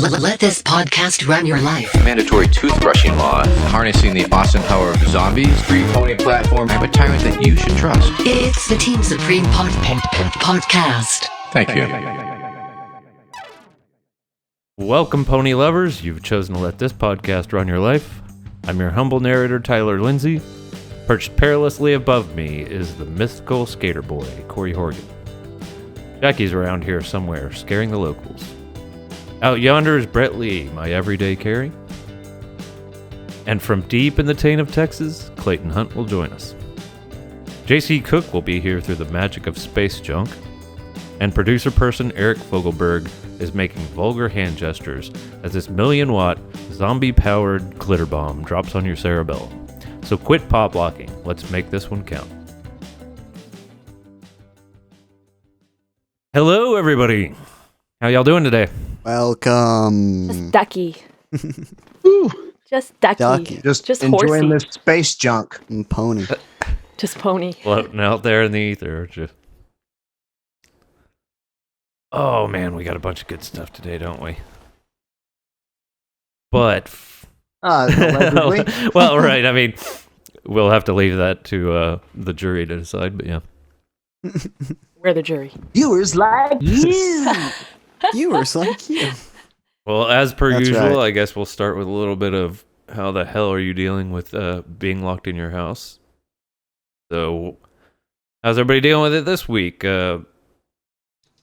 Let this podcast run your life. Mandatory toothbrushing law, harnessing the awesome power of zombies, free pony platform, and a tyrant that you should trust. It's the Team Supreme podcast. Thank you. Welcome, pony lovers. You've chosen to let this podcast run your life. I'm your humble narrator, Tyler Lindsay. Perched perilously above me is the mythical skater boy, Corey Horgan. Jackie's around here somewhere, scaring the locals. Out yonder is Brett Lee, my everyday carry. And from deep in the taint of Texas, Clayton Hunt will join us. JC Cook will be here through the magic of space junk. And producer person Eric Fogelberg is making vulgar hand gestures as this 1,000,000-watt, zombie-powered glitter bomb drops on your cerebellum. So quit pop blocking. Let's make this one count. Hello, everybody. How y'all doing today? Welcome. Just ducky. Woo. Just ducky. Just enjoying horsey. this space junk. And pony. Just pony. Floating out there in the ether. Just... Oh, man, we got a bunch of good stuff today, don't we? But... Allegedly. Well, right, I mean, we'll have to leave that to the jury to decide, but yeah. We're the jury. Viewers like you. Viewers like you. Well, as per That's usual, right. I guess we'll start with a little bit of how the hell are you dealing with being locked in your house? So, how's everybody dealing with it this week? What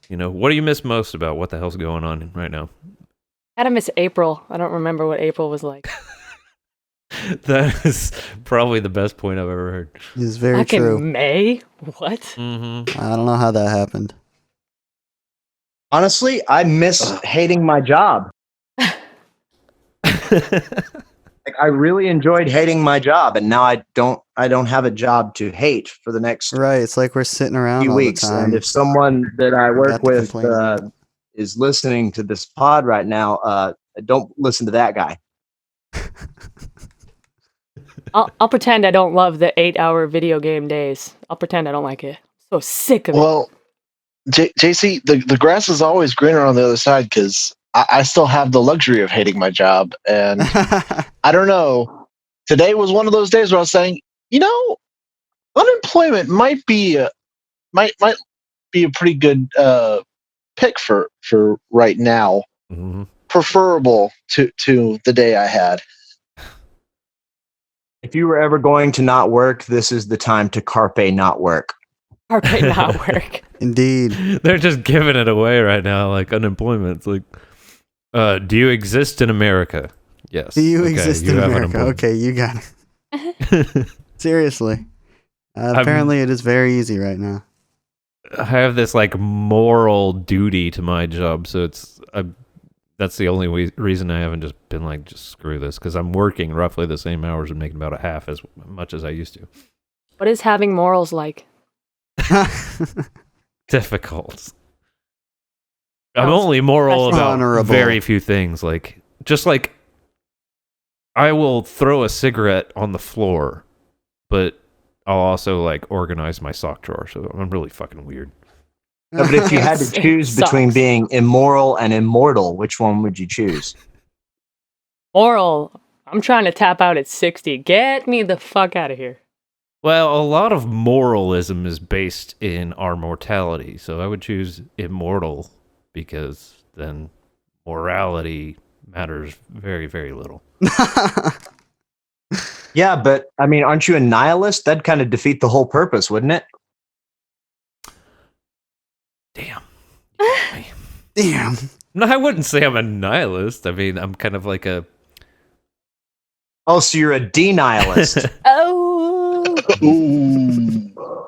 do you miss most about what the hell's going on right now? I miss April. I don't remember what April was like. That is probably the best point I've ever heard. It's very Back true. in May? What? Mm-hmm. I don't know how that happened. Honestly, I miss hating my job. Like, I really enjoyed hating my job, and now I don't have a job to hate for the next Right, it's like we're sitting around few all weeks. the time. And if someone that I work Got to with complain. is listening to this pod right now, don't listen to that guy. I'll pretend I don't love the 8-hour video game days. I'll pretend I don't like it. So sick of it. Well, JC, the grass is always greener on the other side because I still have the luxury of hating my job. And I don't know. Today was one of those days where I was saying, unemployment might be a pretty good pick for right now, Mm-hmm. preferable to the day I had. If you were ever going to not work, this is the time to carpe not work. Carpe not work. Indeed. They're just giving it away right now, like unemployment. It's like, do you exist in America? Yes. Do you Okay, exist you in have America? unemployment. Okay, you got it. Seriously. Apparently it is very easy right now. I have this like moral duty to my job, so that's the only reason I haven't just been like, just screw this, because I'm working roughly the same hours and making about a half as much as I used to. What is having morals like? Difficult. I'm only moral about Honorable. very few things, like just like I will throw a cigarette on the floor, but I'll also like organize my sock drawer, so I'm really fucking weird. No, but if you had to choose between Sucks. being immoral and immortal, which one would you choose? Moral. I'm trying to tap out at 60. Get me the fuck out of here. Well, a lot of moralism is based in our mortality, so I would choose immortal because then morality matters very, very little. Yeah, but I mean, aren't you a nihilist? That'd kind of defeat the whole purpose, wouldn't it? Damn. Damn. No, I wouldn't say I'm a nihilist. I mean, I'm kind of like a... Oh, so you're a denihilist. Oh. Ooh.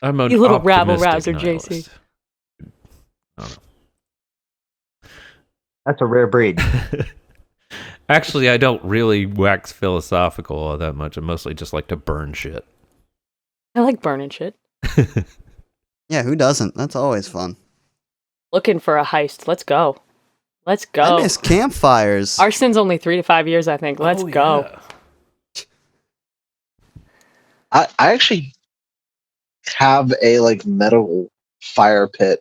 I'm an You little rabble-rouser, optimistic nihilist. That's a rare breed. Actually, I don't really wax philosophical all that much. I mostly just like to burn shit. I like burning shit. Yeah, who doesn't? That's always fun. Looking for a heist. Let's go. Let's go. I miss campfires. Arson's only 3 to 5 years, I think. Let's Oh, go. yeah. I actually have a metal fire pit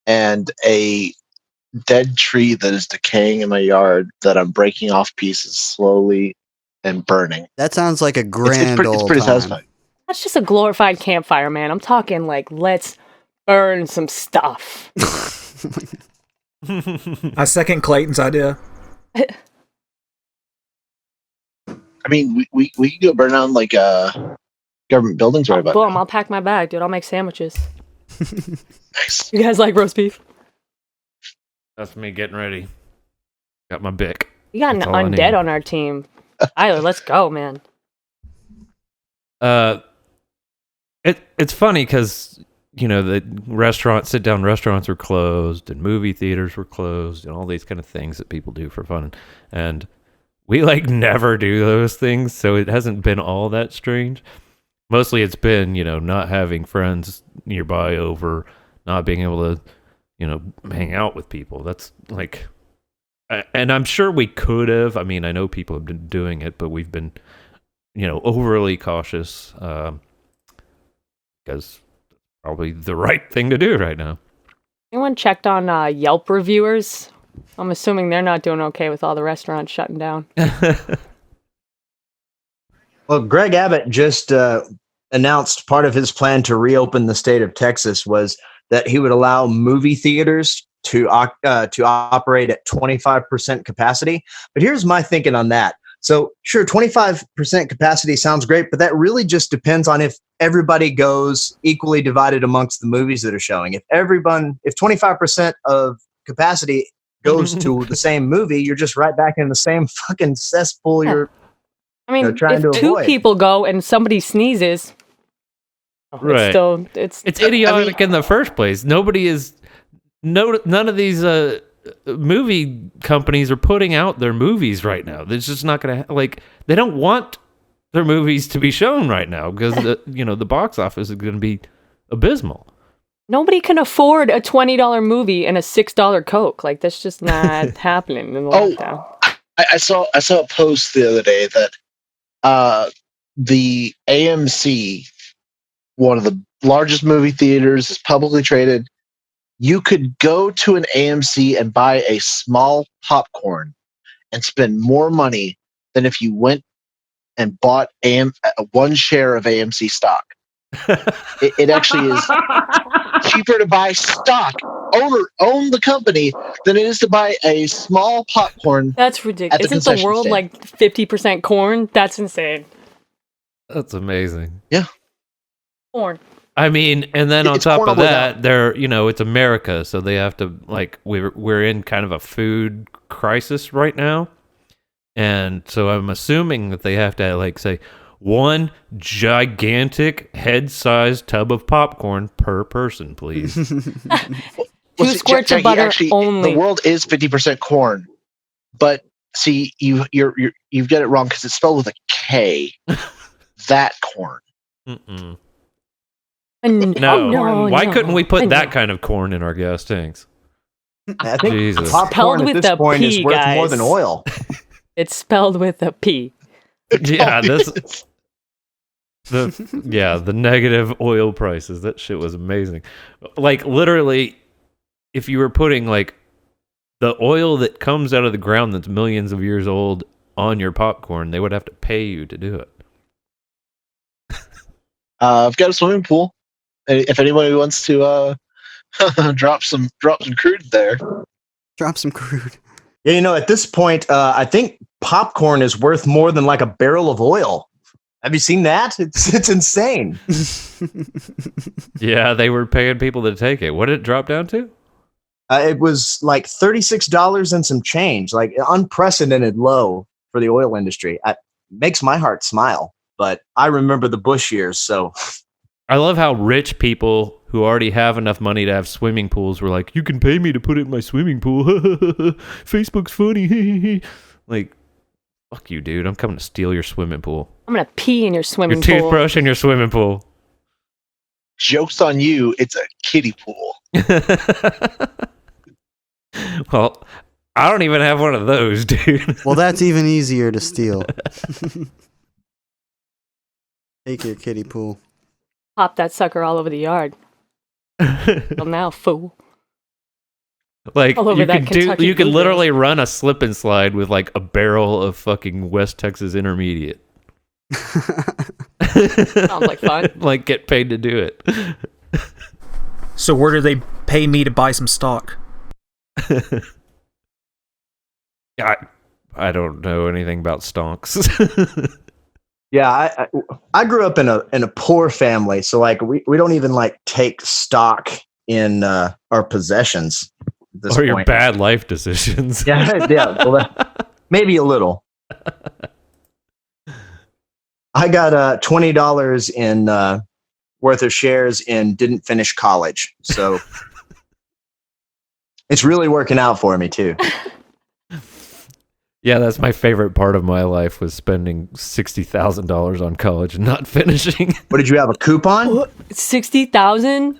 and a dead tree that is decaying in my yard that I'm breaking off pieces slowly and burning. That sounds like a It's grand pretty, old pretty time. satisfying. That's just a glorified campfire, man. I'm talking like, let's burn some stuff. I second Clayton's idea. I mean, we can go burn down like government buildings right about Boom, now. I'll pack my bag, dude. I'll make sandwiches. Nice. You guys like roast beef? That's me getting ready. Got my Bic. We got an That's all I need. undead on our team. Tyler, let's go, man. It's funny because the sit-down restaurants were closed and movie theaters were closed and all these kind of things that people do for fun, and we never do those things, so it hasn't been all that strange. Mostly it's been not having friends nearby over, not being able to hang out with people. That's and I'm sure we could have. I mean, I know people have been doing it, but we've been overly cautious because probably the right thing to do right now. Anyone checked on Yelp reviewers? I'm assuming they're not doing okay with all the restaurants shutting down. Well, Greg Abbott just announced part of his plan to reopen the state of Texas was that he would allow movie theaters to operate at 25% capacity. But here's my thinking on that. So sure, 25% capacity sounds great, but that really just depends on if everybody goes equally divided amongst the movies that are showing. If 25% of capacity goes to the same movie, you're just right back in the same fucking cesspool you're trying to if two avoid. people go and somebody sneezes, Right. It's idiotic in the first place. None of these movie companies are putting out their movies right now. It's just not going to they don't want their movies to be shown right now because the box office is going to be abysmal. Nobody can afford a $20 movie and a $6 Coke. That's just not happening in the lockdown. I saw a post the other day that the AMC, one of the largest movie theaters, is publicly traded. You could go to an AMC and buy a small popcorn and spend more money than if you went and bought one share of AMC stock. It actually is cheaper to buy stock, own the company, than it is to buy a small popcorn. That's ridiculous. Isn't the world stand. 50% corn? That's insane. That's amazing. Yeah. Corn. I mean, and then on It's top of cornable that, it's America, so they have to we're in kind of a food crisis right now, and so I'm assuming that they have to say one gigantic head-sized tub of popcorn per person, please. Two squirts of butter actually, only. The world is 50% corn, but see, you've got it wrong because it's spelled with a K. That corn. Mm-mm. No. Why couldn't we put that kind of corn in our gas tanks? I think Jesus. popcorn Spelled at with this a point P, is worth more guys. than oil. It's spelled with a P. Yeah, the negative oil prices. That shit was amazing. Literally, if you were putting the oil that comes out of the ground that's millions of years old on your popcorn, they would have to pay you to do it. I've got a swimming pool. If anybody wants to drop some crude there. Drop some crude. Yeah, at this point, I think popcorn is worth more than a barrel of oil. Have you seen that? It's insane. Yeah, they were paying people to take it. What did it drop down to? It was $36 and some change, unprecedented low for the oil industry. It makes my heart smile, but I remember the Bush years, so. I love how rich people who already have enough money to have swimming pools were like, you can pay me to put it in my swimming pool. Facebook's funny. Fuck you, dude. I'm coming to steal your swimming pool. I'm going to pee in your swimming Your pool. toothbrush in your swimming pool. Joke's on you. It's a kiddie pool. Well, I don't even have one of those, dude. Well, that's even easier to steal. Take your kiddie pool. Pop that sucker all over the yard. Well, now, fool. Like All over you that could do, Kentucky you could bluegrass. literally run a slip and slide with like a barrel of fucking West Texas Intermediate. Sounds like fun. Like get paid to do it. So where do they pay me to buy some stock? I don't know anything about stonks. Yeah, I grew up in a poor family, so like we don't even like take stock in our possessions at this Or your point. bad life decisions. Yeah, yeah, well, maybe a little. I got $20 in worth of shares and didn't finish college, so it's really working out for me too. Yeah, that's my favorite part of my life was spending $60,000 on college and not finishing. What did you have, a coupon? 60,000.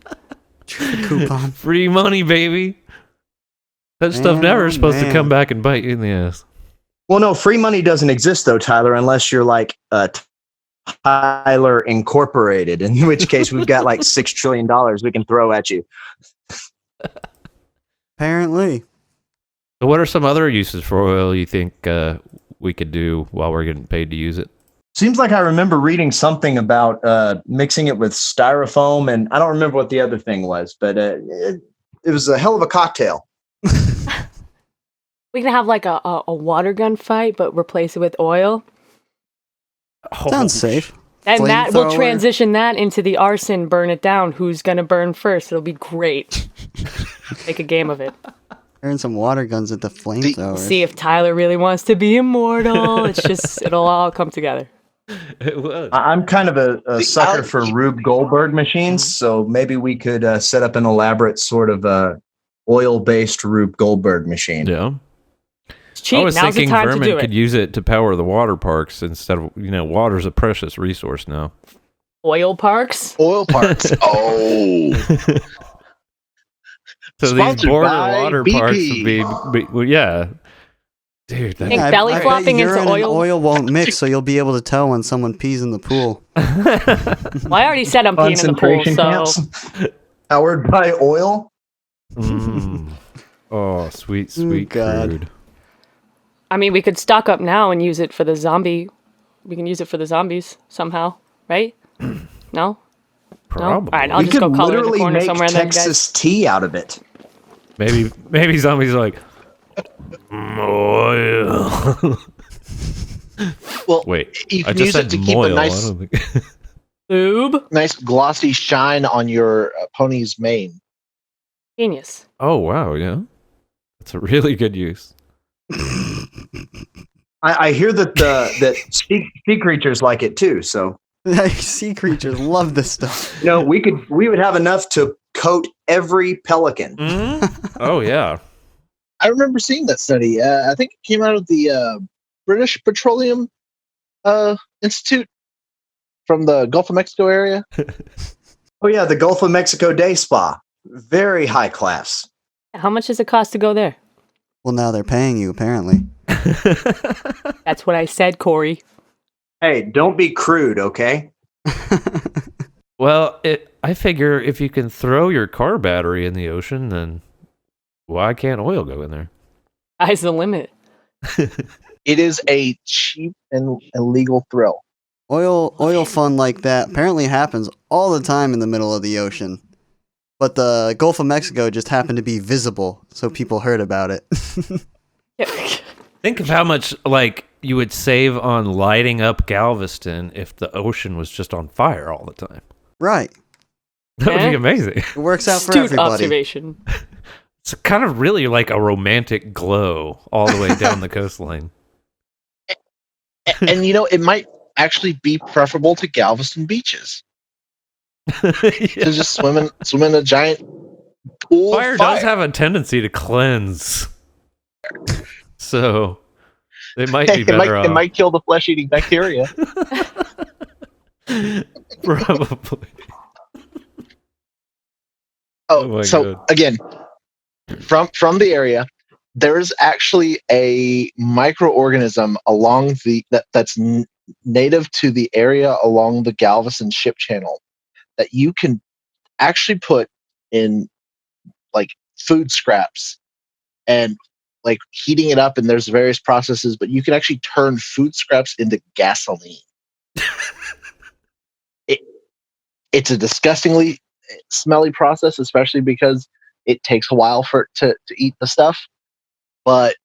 Coupon. Free money, baby. That stuff never is supposed to man. come back and bite you in the ass. Well, no, free money doesn't exist though, Tyler, unless you're like Tyler Incorporated, in which case we've got like $6 trillion we can throw at you. Apparently. So what are some other uses for oil you think we could do while we're getting paid to use it? Seems like I remember reading something about mixing it with styrofoam, and I don't remember what the other thing was, but it was a hell of a cocktail. We can have like a water gun fight, but replace it with oil. Sounds safe. And that will Flamethrower. transition that into the arson, burn it down. Who's going to burn first? It'll be great. Make a game of it. Turn some water guns at the flamethrower. See if Tyler really wants to be immortal. It's just, it'll all come together. It was. I'm kind of a sucker for Rube Goldberg machines, so maybe we could set up an elaborate sort of oil-based Rube Goldberg machine. Yeah. It's cheap. I was Now's the thinking time to Vermin do could it. use it to power the water parks instead of, water's a precious resource now. Oil parks? Oil parks. Oh. So these Sponsored border by water BP. parks would be well, yeah. Dude, Think that's, belly bet flopping into urine and oil? oil won't mix, so you'll be able to tell when someone pees in the pool. Well, I already said I'm peeing in the pool, Concentration so camps powered by oil. oh, sweet God. crude. I mean, we could stock up now and use it for the zombie. We can use it for the zombies somehow, right? No? Probably. All right, I'll We just could go color in the literally corner make somewhere and then, guys. Texas tea out of it. Maybe zombies are like oil. Well, Wait, you I can just use said it to keep moil. a I don't think. Lube? nice glossy shine on your pony's mane. Genius. Oh wow, yeah, that's a really good use. I hear that that sea creatures like it too. So Sea creatures love this stuff. we would have enough to coat every pelican. Oh yeah. I remember seeing that study. I think it came out of the British Petroleum Institute from the Gulf of Mexico area. Oh yeah, the Gulf of Mexico Day Spa, very high class. How much does it cost to go there? Well, now they're paying you, apparently. That's what I said, Corey. Hey, don't be crude, okay? Well, I figure if you can throw your car battery in the ocean, then why can't oil go in there? Sky's the limit. It is a cheap and legal thrill. Oil fun like that apparently happens all the time in the middle of the ocean. But the Gulf of Mexico just happened to be visible, so people heard about it. Think of how much you would save on lighting up Galveston if the ocean was just on fire all the time. Right. That would Eh? be amazing. It works out for Astute everybody. observation. It's kind of really like a romantic glow all the way down the coastline. And it might actually be preferable to Galveston beaches. To just swim in a giant pool. Fire does have a tendency to cleanse. So they might be better off. It might kill the flesh-eating bacteria. Probably. Oh, my so God. again, from the area, there's actually a microorganism along that's native to the area along the Galveston ship channel that you can actually put in like food scraps and like heating it up, and there's various processes, but you can actually turn food scraps into gasoline. it, it's a disgustingly smelly process, especially because it takes a while for it to eat the stuff. But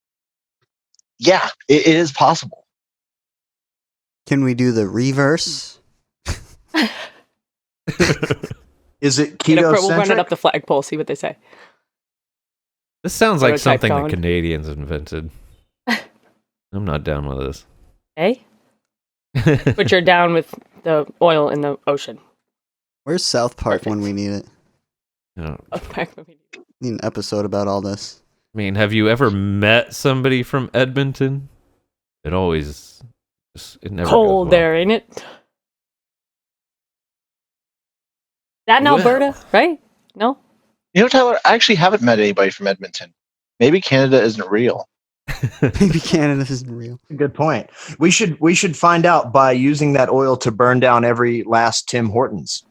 yeah, it is possible. Can we do the reverse? Is it We'll run it keto-centric? up the flagpole, see what they say. This sounds like Prototype something going. the Canadians invented. I'm not down with this. Hey? But you're down with the oil in the ocean. Where's South Park Perfect. when we need it? Yeah. Need an episode about all this. I mean, have you ever met somebody from Edmonton? It always it never Cold goes well. there, ain't it? That in Well. Alberta, right? No? You know, Tyler, I actually haven't met anybody from Edmonton. Maybe Canada isn't real. Maybe Canada isn't real. Good point. We should find out by using that oil to burn down every last Tim Hortons.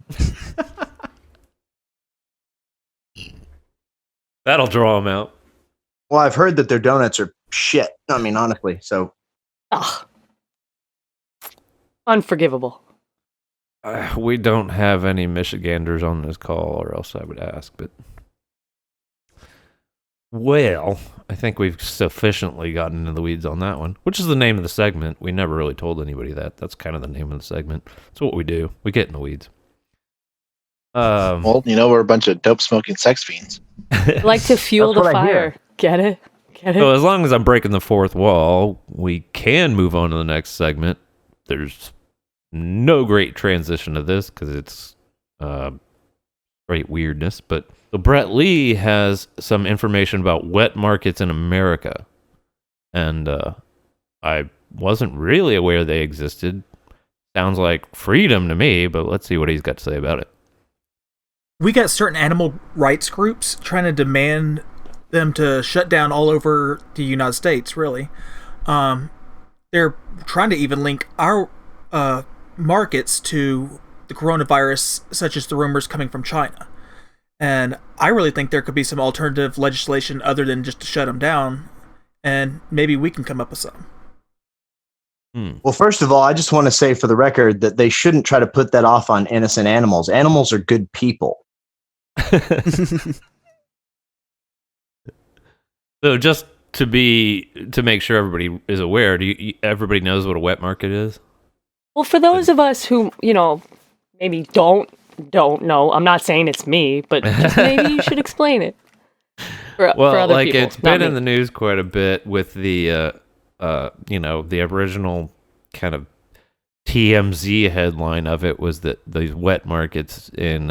That'll draw them out. Well, I've heard that their donuts are shit. I mean, honestly. So Ugh. Unforgivable. We don't have any Michiganders on this call, or else I would ask. But well, I think we've sufficiently gotten into the weeds on that one, which is the name of the segment. We never really told anybody that. That's kind of the name of the segment. That's what we do. We get in the weeds. Well, you know, we're a bunch of dope smoking sex fiends. Like to fuel the That's what I fire. hear. Get it? Get it? So as long as I'm breaking the fourth wall, we can move on to the next segment. There's no great transition to this because it's great weirdness. But so Brett Lee has some information about wet markets in America, and I wasn't really aware they existed. Sounds like freedom to me, but let's see what he's got to say about it. We got certain animal rights groups trying to demand them to shut down all over the United States, really. They're trying to even link our markets to the coronavirus, such as the rumors coming from China. And I really think there could be some alternative legislation other than just to shut them down, and maybe we can come up with some. Well, first of all, I just want to say for the record that they shouldn't try to put that off on innocent animals. Animals are good people. So just to make sure everybody is aware, everybody knows what a wet market is? Well, for those of us who, maybe don't know, I'm not saying it's me, but just maybe you should explain it for other people. It's been in the news quite a bit with the the original kind of TMZ headline of it was that these wet markets in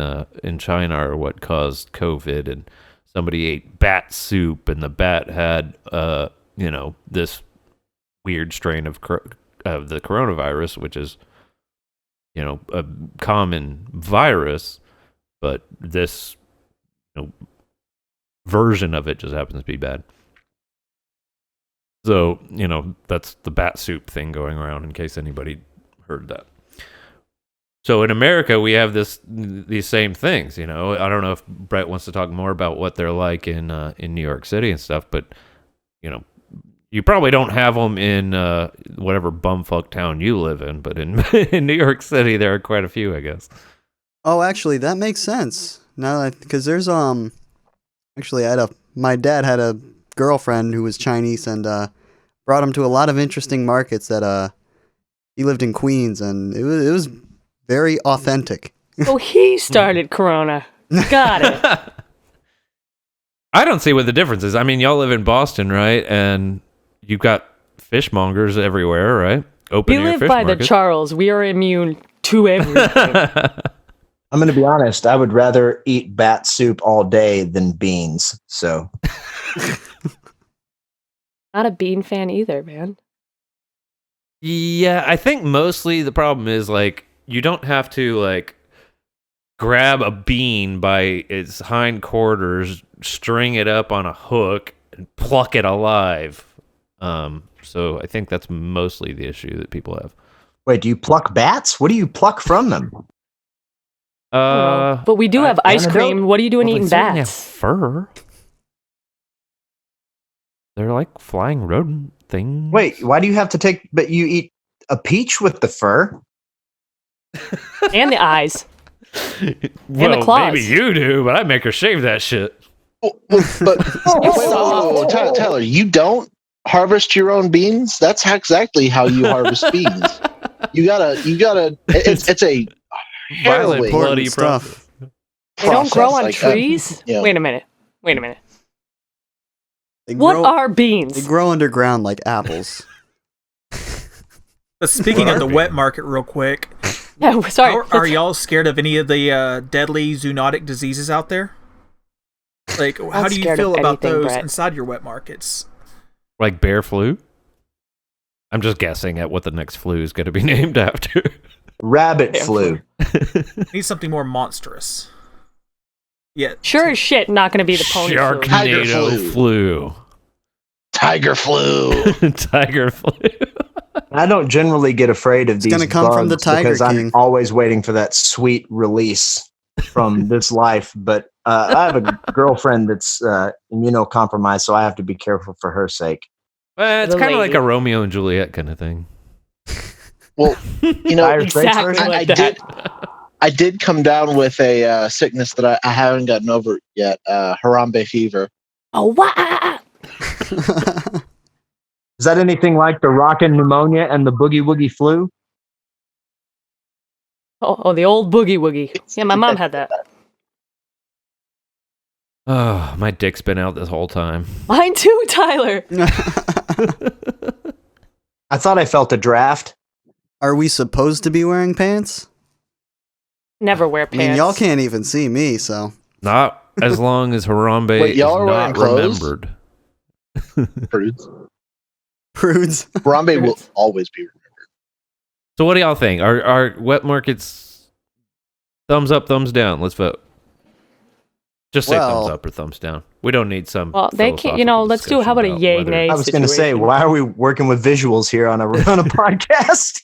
China are what caused COVID, and somebody ate bat soup, and the bat had this weird strain of the coronavirus, which is a common virus, but this version of it just happens to be bad. So, that's the bat soup thing going around, in case anybody heard that. So in America, we have these same things, I don't know if Brett wants to talk more about what they're like in New York City and stuff, but, you probably don't have them in whatever bumfuck town you live in, but in New York City, there are quite a few, I guess. Oh, actually, that makes sense. Now, because there's actually, my dad had a girlfriend who was Chinese, and brought him to a lot of interesting markets that he lived in Queens, and it was very authentic. So he started Corona. Got it. I don't see what the difference is. I mean, y'all live in Boston, right? And you've got fishmongers everywhere, right? Open We air live fish by the markets. Charles. We are immune to everything. I'm going to be honest. I would rather eat bat soup all day than beans. So Not a bean fan either, man. Yeah, I think mostly the problem is you don't have to grab a bean by its hindquarters, string it up on a hook, and pluck it alive. So I think that's mostly the issue that people have. wait, do you pluck bats? What do you pluck from them? But we do have ice antidote? cream. What are you doing Well, eating they certainly have bats? fur. They're like flying rodent things. Wait, why do you have to take? But you eat a peach with the fur. And the eyes. Well, the claws. maybe you do, but I make her shave that shit. But wait, Tyler, you don't harvest your own beans? That's exactly how you harvest beans. You gotta. It's a Violent, harrowing bloody stuff. process. They don't grow on like, trees? yeah. Wait a minute. They What grow, are They beans? grow underground like apples. But speaking What of are the wet beans? market, real quick, Yeah, sorry. are y'all scared of any of the deadly zoonotic diseases out there? Like, how do you scared feel of about anything, those Brett. inside your wet markets? Like bear flu? I'm just guessing at what the next flu is going to be named after. Rabbit Damn flu. Need something more monstrous. Yeah. Sure as shit not going to be the pony flu. Tiger Sharknado flu. flu. Tiger flu. Tiger flu. I don't generally get afraid of It's these gonna come from the bugs Tiger because King. I'm always waiting for that sweet release from this life. But I have a girlfriend that's immunocompromised, so I have to be careful for her sake. Well, it's The kind of like lady. a Romeo and Juliet kind of thing. Well, you know, Dire Straits Exactly version? like that. I did come down with a sickness that I haven't gotten over yet. Harambe fever. Oh, wow. Is that anything like the rockin' pneumonia and the boogie woogie flu? Oh, the old boogie woogie. Yeah, my mom had that. Oh, my dick's been out this whole time. Mine too, Tyler. I thought I felt a draft. Are we supposed to be wearing pants? Never wear I pants. mean, y'all can't even see me, so. Not as long as Harambe Wait, is y'all are wearing not clothes? remembered. Prudes. Prudes. Harambe will always be remembered. So what do y'all think? Are wet markets thumbs up, thumbs down? Let's vote. Just say Well- thumbs up or thumbs down. We don't need some. Well, they can't, let's do, how about a yay, nay? I was going to say, situation. why are we working with visuals here on a podcast?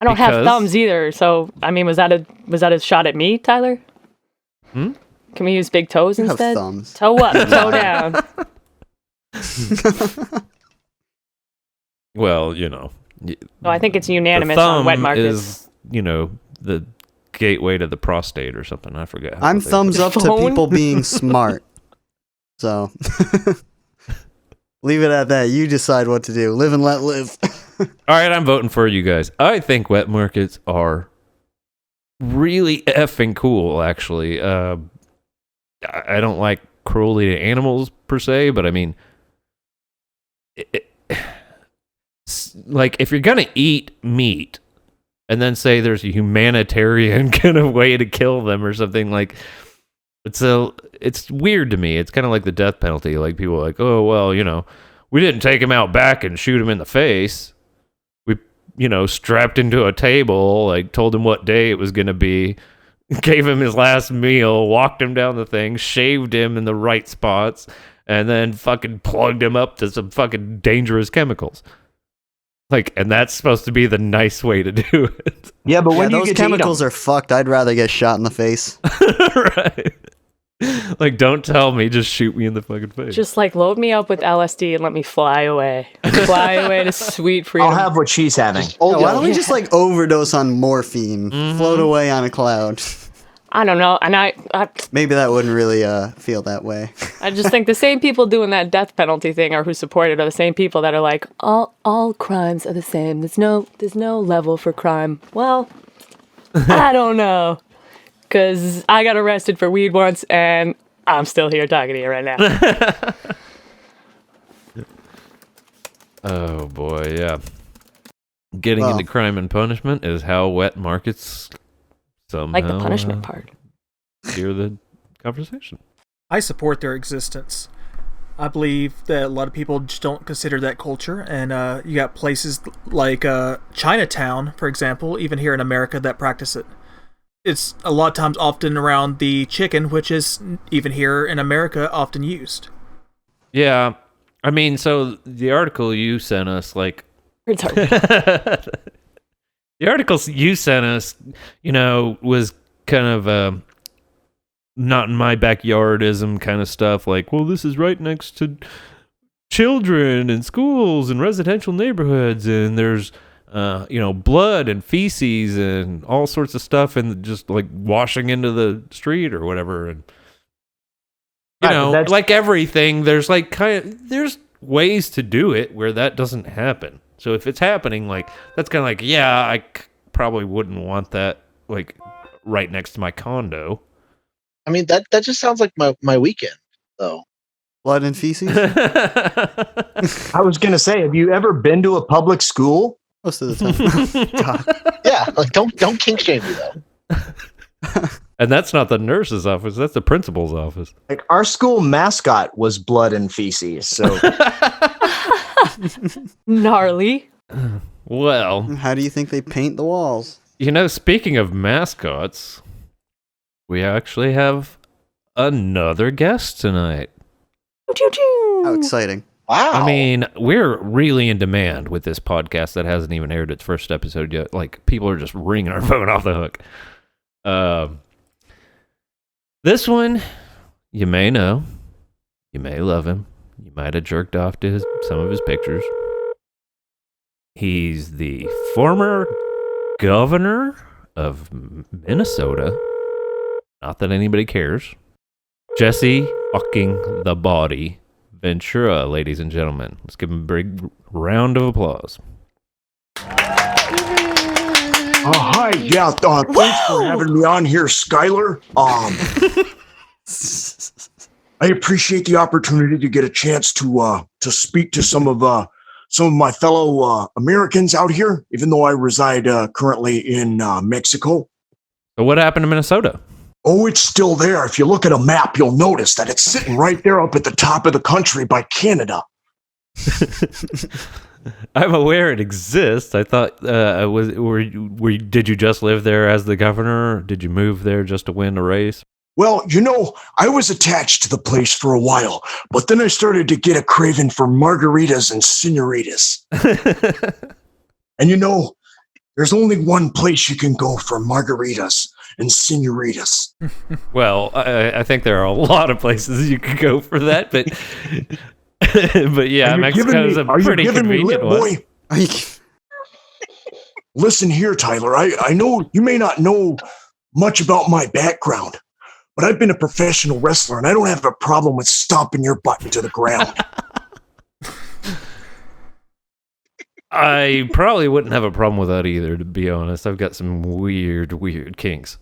I don't have Because- thumbs either, so, I mean, was that a shot at me, Tyler? Hmm? Can we use big toes You have instead? thumbs. Toe up, toe down. Well, No, I think it's the unanimous thumb on wet markets. is, the gateway to the prostate or something. I forget. I'm what they thumbs say. up to Phone? people being smart. So. Leave it at that. You decide what to do. Live and let live. All right, I'm voting for you guys. I think wet markets are really effing cool, actually. I don't like cruelty to animals per se, but I mean, like if you're gonna eat meat and then say there's a humanitarian kind of way to kill them or something, like it's weird to me. It's kind of like the death penalty. Like people are like, oh well, we didn't take him out back and shoot him in the face. We strapped him to a table, like told him what day it was gonna be, gave him his last meal, walked him down the thing, shaved him in the right spots, and then fucking plugged him up to some fucking dangerous chemicals. Like, and that's supposed to be the nice way to do it. Yeah, but when you those get to eat 'em- chemicals are fucked. I'd rather get shot in the face. Right. Like, don't tell me, just shoot me in the fucking face. Just like load me up with LSD and let me fly away. Fly away to sweet freedom. I'll have what she's having. Old Why don't we guy. just like overdose on morphine, Mm-hmm. float away on a cloud? I don't know. And I Maybe that wouldn't really feel that way. I just think the same people doing that death penalty thing or who support it are the same people that are like, all crimes are the same. There's no level for crime. Well, I don't know. Because I got arrested for weed once and I'm still here talking to you right now. Oh boy, yeah. Getting Well. into crime and punishment is how wet markets somehow Like the punishment part. steer the conversation. I support their existence. I believe that a lot of people just don't consider that culture, and you got places like Chinatown, for example, even here in America, that practice it. It's a lot of times often around the chicken, which is even here in America often used. Yeah, I mean, so the article you sent us, like, It's hard. the articles you sent us, was kind of not in my backyardism kind of stuff. Like, well, this is right next to children in schools and residential neighborhoods, and there's blood and feces and all sorts of stuff, and just like washing into the street or whatever. And like everything, there's like there's ways to do it where that doesn't happen. So if it's happening, like that's kind of like, yeah, I probably wouldn't want that like right next to my condo. I mean, that just sounds like my weekend, though. Blood and feces? I was going to say, have you ever been to a public school? Most of the time. God. Yeah, like don't kink shame me, though. And that's not the nurse's office, that's the principal's office. Like, our school mascot was blood and feces, so... Gnarly. Well, How do you think they paint the walls? Speaking of mascots, we actually have another guest tonight. How exciting. Wow. I mean, we're really in demand with this podcast that hasn't even aired its first episode yet. Like, people are just ringing our phone off the hook. This one, you may know. You may love him. You might have jerked off to some of his pictures. He's the former governor of Minnesota. Not that anybody cares. Jesse fucking the Body Ventura, ladies and gentlemen. Let's give him a big round of applause. Hi, yeah, thanks for having me on here, Skylar. I appreciate the opportunity to get a chance to speak to some of my fellow Americans out here, even though I reside currently in Mexico. So what happened to Minnesota? Oh, it's still there. If you look at a map, you'll notice that it's sitting right there up at the top of the country by Canada. I'm aware it exists. I thought, did you just live there as the governor? Or did you move there just to win a race? Well, I was attached to the place for a while, but then I started to get a craving for margaritas and senoritas. And there's only one place you can go for margaritas and senoritas. Well, I think there are a lot of places you could go for that, but but yeah, Mexico is a pretty convenient one. Boy? Listen here, Tyler. I know you may not know much about my background, but I've been a professional wrestler, and I don't have a problem with stomping your butt into the ground. I probably wouldn't have a problem with that either, to be honest. I've got some weird kinks.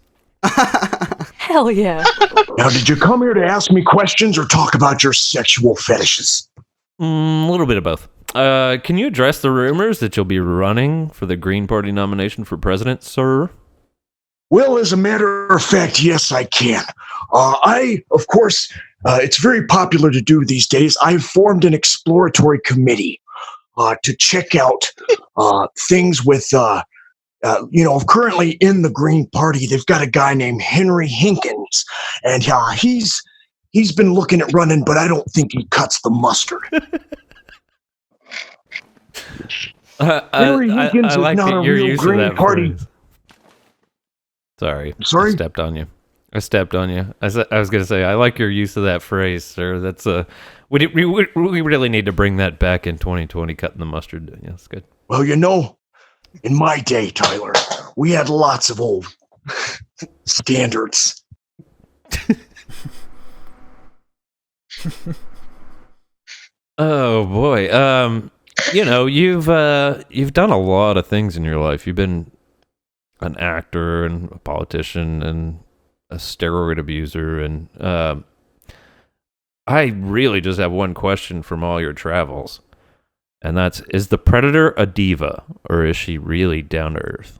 Hell yeah. Now, did you come here to ask me questions or talk about your sexual fetishes? A little bit of both. Can you address the rumors that you'll be running for the Green Party nomination for president, sir? Well, as a matter of fact, yes, I can. Of course, it's very popular to do these days. I've formed an exploratory committee to check out things with, currently in the Green Party, they've got a guy named Henry Hinkins, and he's been looking at running, but I don't think he cuts the mustard. Henry Hinkins I like is not a your real use Green of that Party. phrase. Sorry. Sorry? I stepped on you. I was going to say, I like your use of that phrase, sir. That's we really need to bring that back in 2020, cutting the mustard. Yeah, that's good. Well, in my day, Tyler, we had lots of old standards. Oh boy. You've done a lot of things in your life. You've been an actor and a politician and a steroid abuser, and I really just have one question from all your travels, and that's: is the Predator a diva, or is she really down to earth?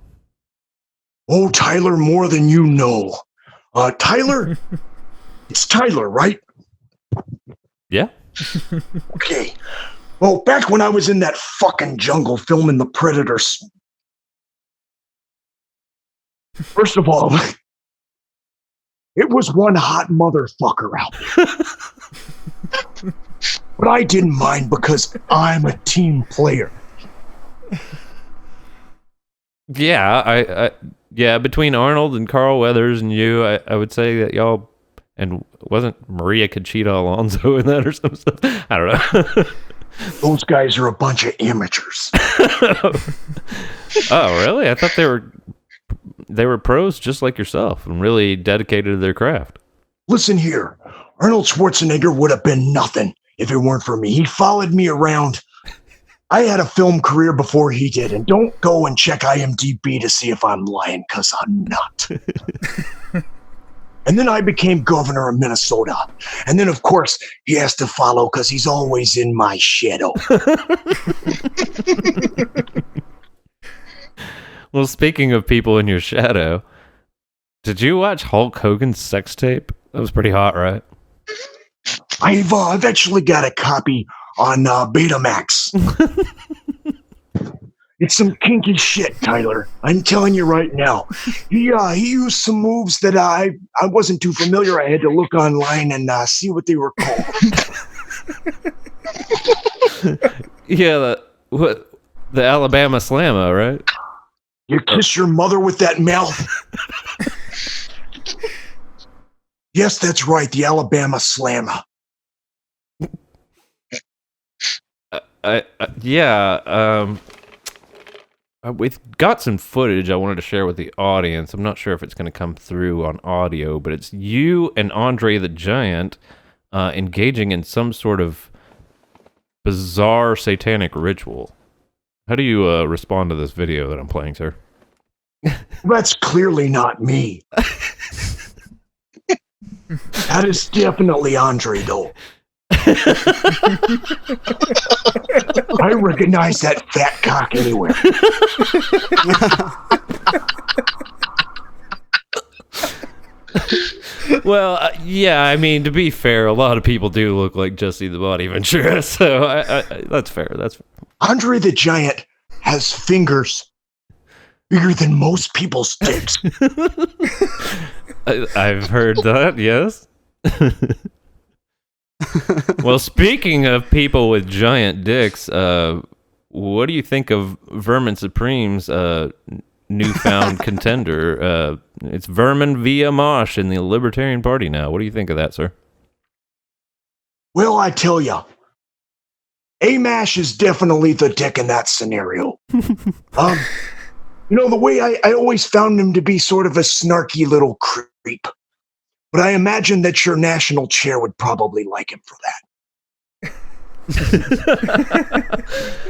Oh, Tyler, more than you know. Tyler, it's Tyler, right? Yeah. Okay. Well, back when I was in that fucking jungle filming the Predators, first of all, it was one hot motherfucker out there. But I didn't mind because I'm a team player. Yeah, yeah, between Arnold and Carl Weathers and you, I would say that y'all, and wasn't Maria Conchita Alonso in that or some stuff? I don't know. Those guys are a bunch of amateurs. Oh, really? I thought they were pros just like yourself and really dedicated to their craft. Listen here, Arnold Schwarzenegger would have been nothing if it weren't for me. He followed me around. I had a film career before he did, and don't go and check IMDb to see if I'm lying, because I'm not. And then I became governor of Minnesota. And then, of course, he has to follow because he's always in my shadow. Well, speaking of people in your shadow, did you watch Hulk Hogan's sex tape? That was pretty hot, right? I've actually got a copy on Betamax. It's some kinky shit, Tyler. I'm telling you right now. He used some moves that I wasn't too familiar. I had to look online and see what they were called. Yeah, the Alabama Slammer, right? You kiss your mother with that mouth? Yes, that's right, the Alabama Slammer. We've got some footage I wanted to share with the audience. I'm not sure if it's going to come through on audio, but it's you and Andre the Giant engaging in some sort of bizarre satanic ritual. How do you respond to this video that I'm playing, sir? That's clearly not me. That is definitely Andre, though. I recognize that fat cock anywhere. Well, yeah, I mean, to be fair, a lot of people do look like Jesse the Body Ventura, so I that's fair. That's fair. Andre the Giant has fingers bigger than most people's dicks. I've heard that, yes. Well, speaking of people with giant dicks, what do you think of Vermin Supreme's newfound contender? It's Vermin via Mosh in the Libertarian Party now. What do you think of that, sir? Well, I tell ya, Amash is definitely the dick in that scenario. The way I always found him to be sort of a snarky little creep. But I imagine that your national chair would probably like him for that.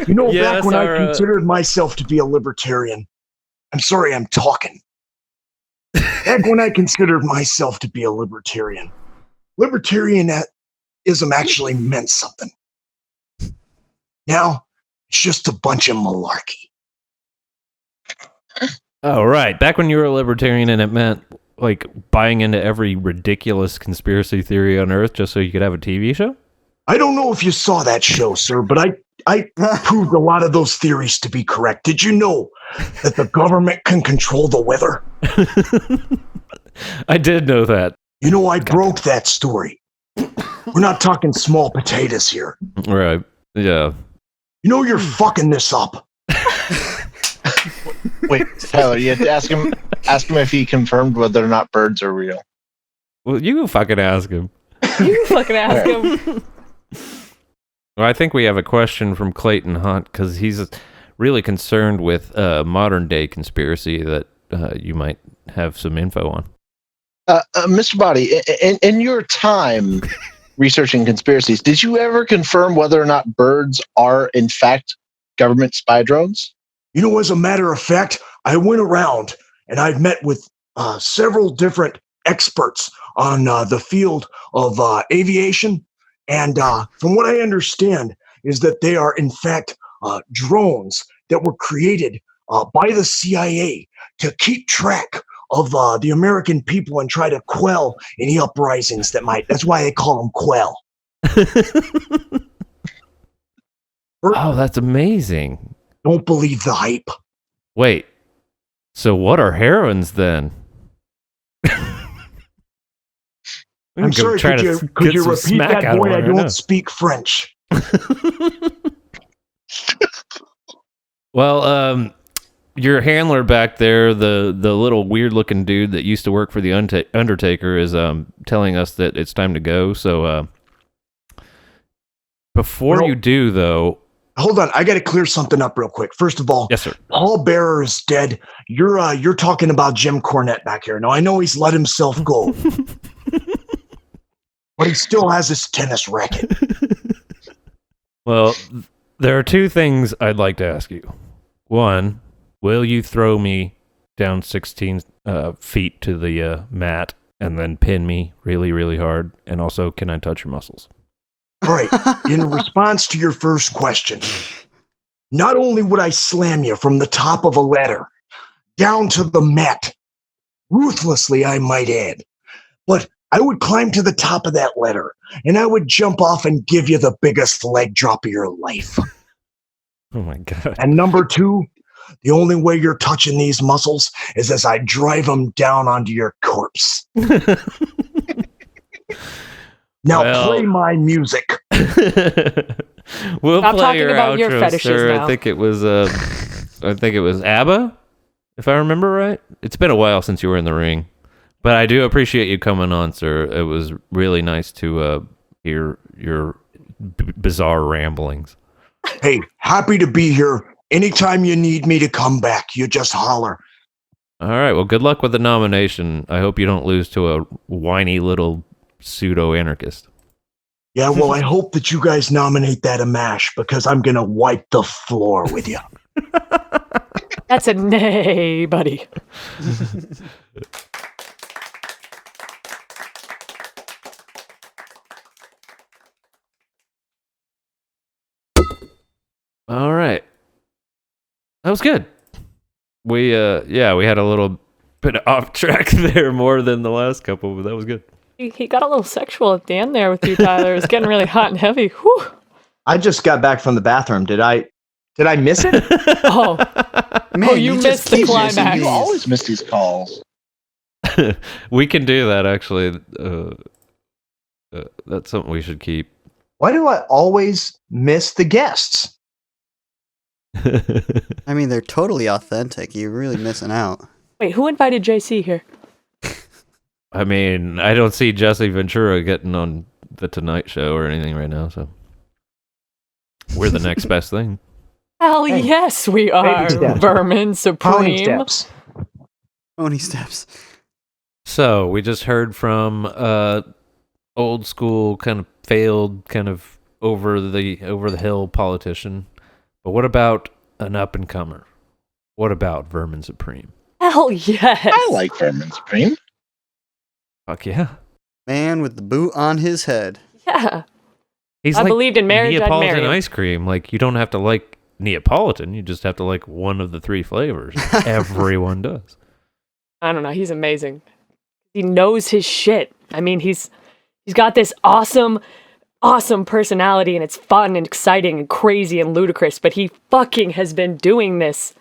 Yes, back when I considered myself to be a libertarian, I'm sorry I'm talking. Back when I considered myself to be a libertarian, libertarianism actually meant something. Now, it's just a bunch of malarkey. Oh, right. Back when you were a libertarian and it meant like buying into every ridiculous conspiracy theory on Earth just so you could have a TV show? I don't know if you saw that show, sir, but I proved a lot of those theories to be correct. Did you know that the government can control the weather? I did know that. I broke that story. We're not talking small potatoes here. Right. Yeah. You're fucking this up. Wait, Tyler, you have to ask him if he confirmed whether or not birds are real. Well, you can fucking ask him. You fucking ask him. Well, I think we have a question from Clayton Hunt because he's really concerned with modern day conspiracy that you might have some info on. Mr. Body, in your time researching conspiracies, did you ever confirm whether or not birds are, in fact, government spy drones? As a matter of fact, I went around and I've met with several different experts on the field of aviation. And from what I understand is that they are, in fact, drones that were created by the CIA to keep track of the American people and try to quell any uprisings that's why they call them quell. Oh, that's amazing. Don't believe the hype. Wait, so what are heroines then? I'm sorry, could you repeat that, boy? I don't speak French. Well, your handler back there, the little weird-looking dude that used to work for the Undertaker, is telling us that it's time to go. So Before Well- you do, though, Hold on, I got to clear something up real quick. First of all, yes, sir. Paul Bearer is dead. You're talking about Jim Cornette back here. Now I know he's let himself go, but he still has his tennis racket. Well, there are two things I'd like to ask you. One, will you throw me down 16 feet to the mat and then pin me really, really hard? And also, can I touch your muscles? All right. In response to your first question, not only would I slam you from the top of a ladder down to the mat, ruthlessly, I might add, but I would climb to the top of that ladder and I would jump off and give you the biggest leg drop of your life. Oh my God. And number two, the only way you're touching these muscles is as I drive them down onto your corpse. Now Well- play my music. We'll Stop play talking your about outro, your fetishes sir. now. I think it was ABBA, if I remember right. It's been a while since you were in the ring, but I do appreciate you coming on, sir. It was really nice to hear your bizarre ramblings. Hey, happy to be here. Anytime you need me to come back, you just holler. All right. Well, good luck with the nomination. I hope you don't lose to a whiny little pseudo-anarchist. Yeah, well, I hope that you guys nominate that a mash because I'm going to wipe the floor with you. That's a nay, buddy. All right. That was good. We we had a little bit off track there more than the last couple, but that was good. He got a little sexual at the end there with you, Tyler. It was getting really hot and heavy. Whew. I just got back from the bathroom. Did I miss it? Oh, Man, you just missed the keep missing climax. You these. always miss these calls. We can do that actually. That's something we should keep. Why do I always miss the guests? I mean, they're totally authentic. You're really missing out. wait, who invited JC here? I mean, I don't see Jesse Ventura getting on the Tonight Show or anything right now, so we're the next best thing. Hell Hey, yes, we are. steps. Vermin Pony Supreme. steps. Pony steps. So we just heard from old school, kind of failed, kind of over the hill politician. But what about an up and comer? What about Vermin Supreme? Hell yes. I like Vermin Supreme. Fuck yeah. Man with the boot on his head. Yeah. He's I like believed in marriage, I'd Neapolitan marry him. ice cream. Like, you don't have to like Neapolitan. You just have to like one of the three flavors. Everyone does. I don't know. He's amazing. He knows his shit. I mean, he's got this awesome personality, and it's fun and exciting and crazy and ludicrous, but he fucking has been doing this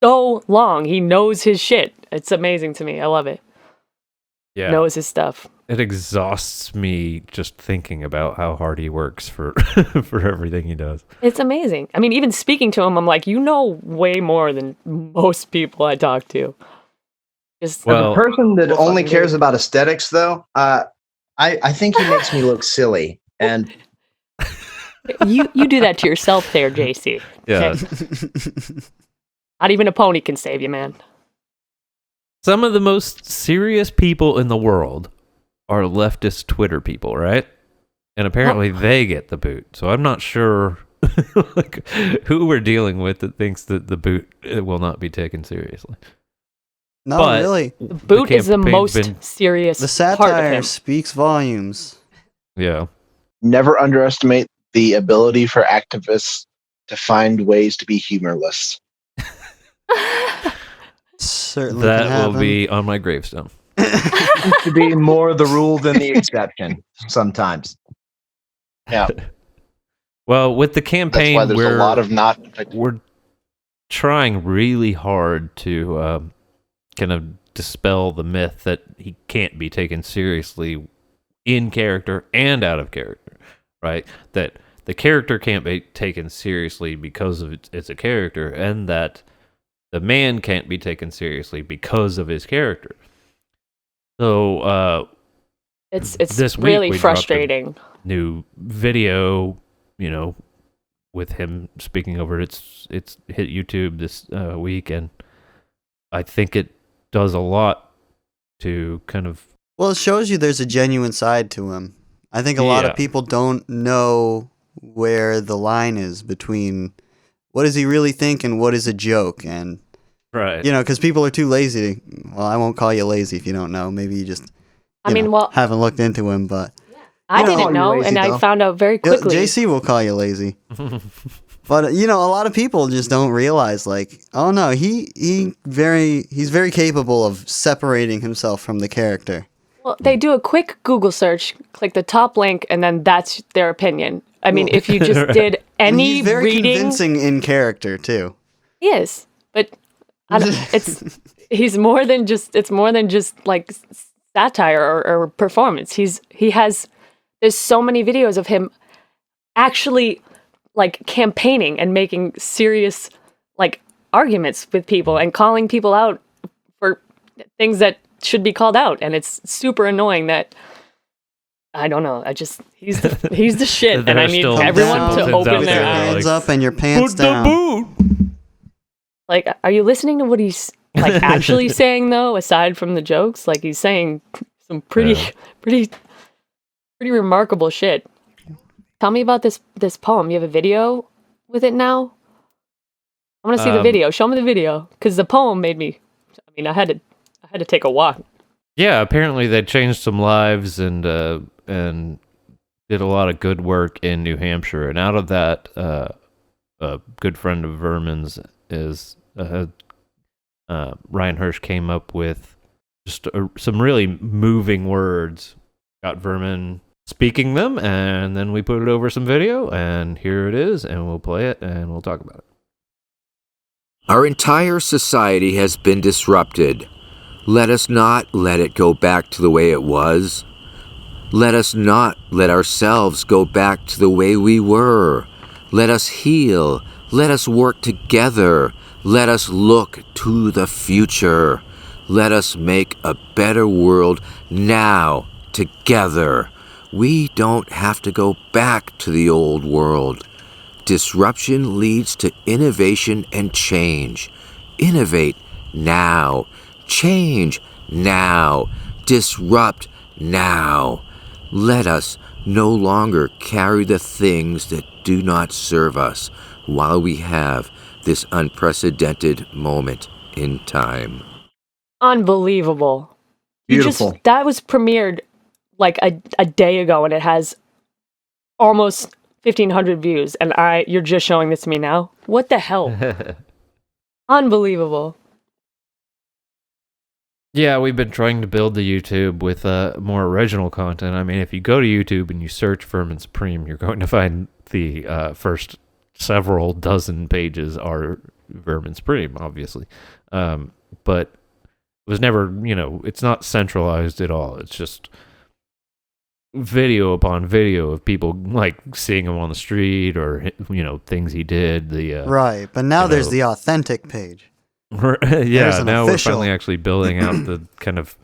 so long. He knows his shit. It's amazing to me. I love it. Yeah. Knows his stuff. It exhausts me just thinking about how hard he works for for everything he does. It's amazing. I mean, even speaking to him, I'm like, you know way more than most people I talk to. Just Well, As a person that Well, only fucking cares wait. about aesthetics, though, I think he makes me look silly. And you do that to yourself there, JC. yeah. Okay? Not even a pony can save you, man. Some of the most serious people in the world are leftist Twitter people, right? And apparently they get the boot. So I'm not sure like, who we're dealing with that thinks that the boot will not be taken seriously. No, But- really. The boot is the campaign's most been- serious The part of satire him. speaks volumes. Yeah. Never underestimate the ability for activists to find ways to be humorless. Certainly That can will happen. be on my gravestone. seems to be more the rule than the exception sometimes. Yeah, Well, with the that's campaign, why there's a lot of not. we're trying really hard to kind of dispel the myth that he can't be taken seriously in character and out of character, right? That the character can't be taken seriously because of it's a character, and that the man can't be taken seriously because of his character. So It's this week really we dropped a frustrating. new video with him speaking over it. It's hit YouTube this week, and I think it does a lot to kind of. Well, it shows you there's a genuine side to him. I think a lot of people don't know where the line is between what does he really think and what is a joke, and right, because people are too lazy. Well, I won't call you lazy if you don't know. Maybe you just haven't looked into him, but I didn't know, and I found out very quickly. JC will call you lazy. But a lot of people just don't realize, like, oh no, he's very capable of separating himself from the character. Well, they do a quick Google search, click the top link, and then that's their opinion. I mean, if you just did any he's very reading, convincing in character too. He is, but it's more than just like satire or performance. There's so many videos of him actually like campaigning and making serious like arguments with people and calling people out for things that should be called out, and it's super annoying that I don't know. He's the shit, and I need everyone to open their hands up and your pants down. Like, are you listening to what he's like actually saying though? Aside from the jokes, like he's saying some pretty remarkable shit. Tell me about this poem. You have a video with it now? I want to see the video. Show me the video, because the poem made me. I mean, I had to take a walk. Yeah, apparently they changed some lives and did a lot of good work in New Hampshire, and out of that, a good friend of Vermin's is Ryan Hirsch came up with just some really moving words. Got Vermin speaking them, and then we put it over some video, and here it is, and we'll play it, and we'll talk about it. Our entire society has been disrupted. Let us not let it go back to the way it was. Let us not let ourselves go back to the way we were. Let us heal. Let us work together. Let us look to the future. Let us make a better world now, together. We don't have to go back to the old world. Disruption leads to innovation and change. Innovate now. Change now. Disrupt now. Let us no longer carry the things that do not serve us while we have this unprecedented moment in time. Unbelievable. Beautiful. That was premiered like a day ago, and it has almost 1,500 views, and you're just showing this to me now? What the hell? Unbelievable. Yeah, we've been trying to build the YouTube with more original content. I mean, if you go to YouTube and you search Vermin Supreme, you're going to find the first several dozen pages are Vermin Supreme, obviously. But it was never, it's not centralized at all. It's just video upon video of people like seeing him on the street or things he did. Right, but now there's the authentic page. Yeah, now we're finally actually building out the kind of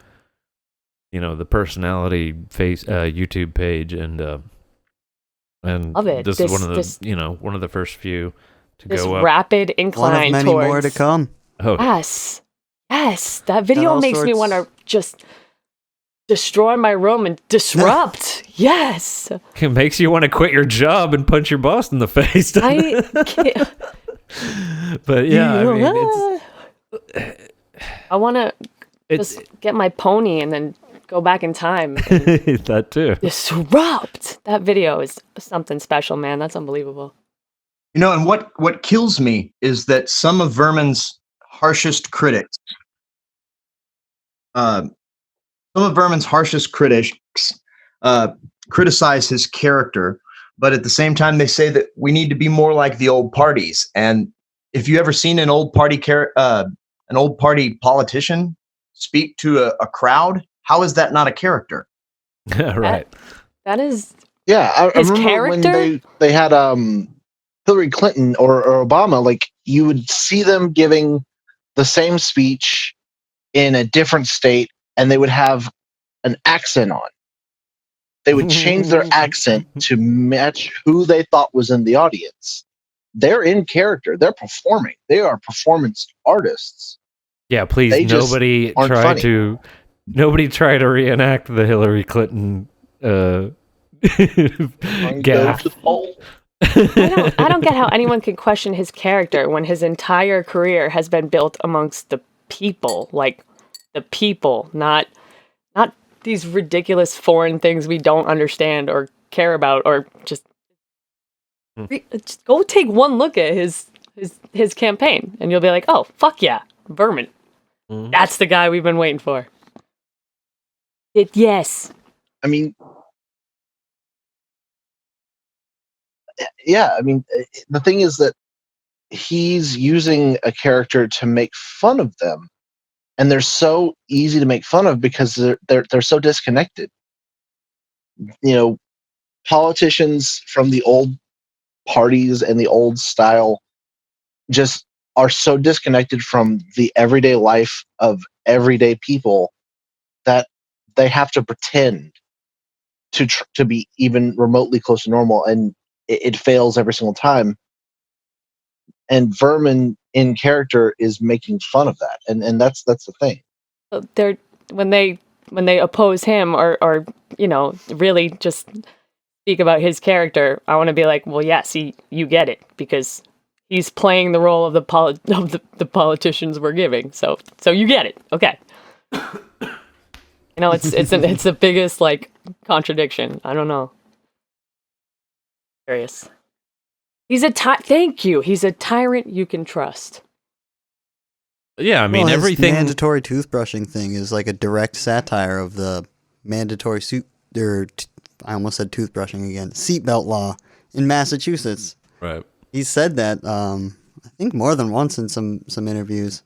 the personality face YouTube page, and love it. This is one of the first few to go up. Rapid incline one of many towards more to come. Oh yes, that video makes me want to just destroy my room and disrupt. Yes. It makes you want to quit your job and punch your boss in the face. I can't. But yeah, I mean, I want to just get my pony and then go back in time. That too. Disrupt. That video is something special, man. That's unbelievable. And what kills me is that some of Vermin's harshest critics, criticize his character, but at the same time they say that we need to be more like the old parties. And if you ever seen an old party politician speak to a crowd, how is that not a character? Right. That is. Yeah, I remember character? when they had Hillary Clinton or Obama. Like, you would see them giving the same speech in a different state, and they would have an accent on. They would change their accent to match who they thought was in the audience. They're in character. They're performing. They are performance artists. Yeah, please, They just nobody aren't try funny. to reenact the Hillary Clinton Go gaffe. to the poll. I don't get how anyone can question his character when his entire career has been built amongst the people, like the people, not these ridiculous foreign things we don't understand or care about, or just go take one look at his campaign, and you'll be like, oh fuck yeah, Vermin, that's the guy we've been waiting for. Yes. I mean, yeah, I mean, the thing is that he's using a character to make fun of them, and they're so easy to make fun of because they're so disconnected. You know, politicians from the old parties and the old style just are so disconnected from the everyday life of everyday people that they have to pretend to be even remotely close to normal, and it fails every single time. And Vermin in character is making fun of that, and that's the thing. They're when they oppose him or really just speak about his character, I want to be like, well, yes, you get it, because he's playing the role of the politicians we're giving. So you get it, okay? It's the biggest like contradiction. I don't know. Curious. Thank you. He's a tyrant you can trust. Yeah, I mean, Well, his everything. mandatory toothbrushing thing is like a direct satire of the mandatory I almost said toothbrushing again. Seatbelt law in Massachusetts. Right. He said that I think more than once in some interviews.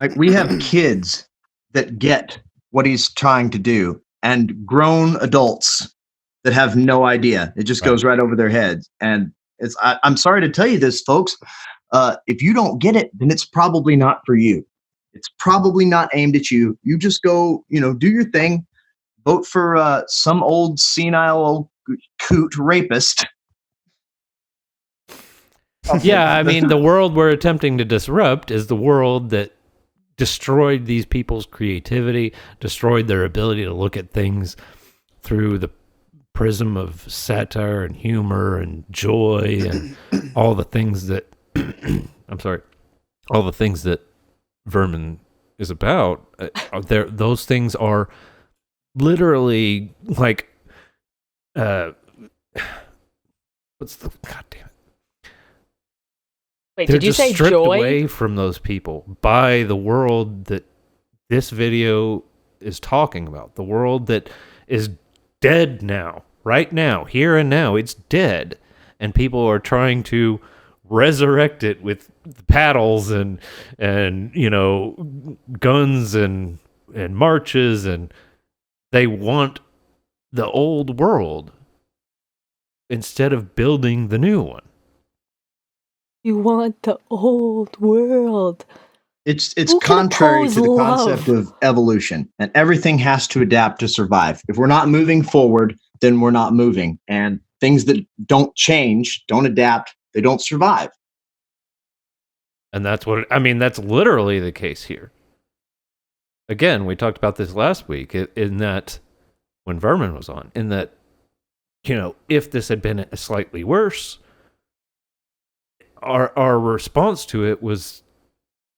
Like, we have kids that get what he's trying to do, and grown adults that have no idea. It just goes right over their heads. And I'm sorry to tell you this, folks. If you don't get it, then it's probably not for you. It's probably not aimed at you. You just go, do your thing. Vote for some old senile coot rapist. Yeah, I mean, the world we're attempting to disrupt is the world that destroyed these people's creativity, destroyed their ability to look at things through the prism of satire and humor and joy and all the things that all the things that Vermin is about. Those things are literally like what's the goddamn it? Wait, They're did you just say stripped joy? away from those people by the world that this video is talking about. The world that is dead now, right now, here and now. It's dead, and people are trying to resurrect it with paddles and guns and marches, and they want the old world instead of building the new one. You want the old world. It's Who can contrary oppose to the love? concept of evolution, and everything has to adapt to survive. If we're not moving forward, then we're not moving. And things that don't change, don't adapt, they don't survive. And that's that's literally the case here. Again, we talked about this last week in that when Vermin was on, in that, if this had been slightly worse, our response to it was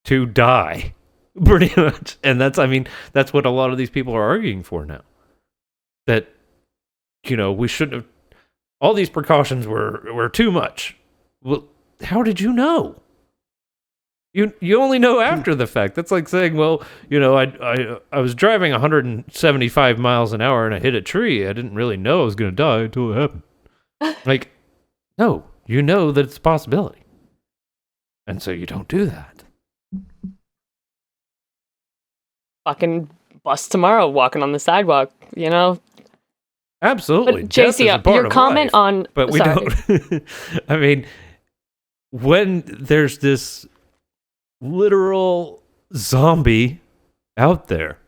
to die, pretty much. And that's what a lot of these people are arguing for now. That, we shouldn't have, all these precautions were too much. Well, how did you know? You only know after the fact. That's like saying, well, I was driving 175 miles an hour and I hit a tree. I didn't really know I was going to die until it happened. Like, no, you know that it's a possibility. And so you don't do that. Fucking bus tomorrow, walking on the sidewalk, Absolutely. But Death is JC, a part your of comment life, on... but we sorry. don't. I mean, when there's this literal zombie out there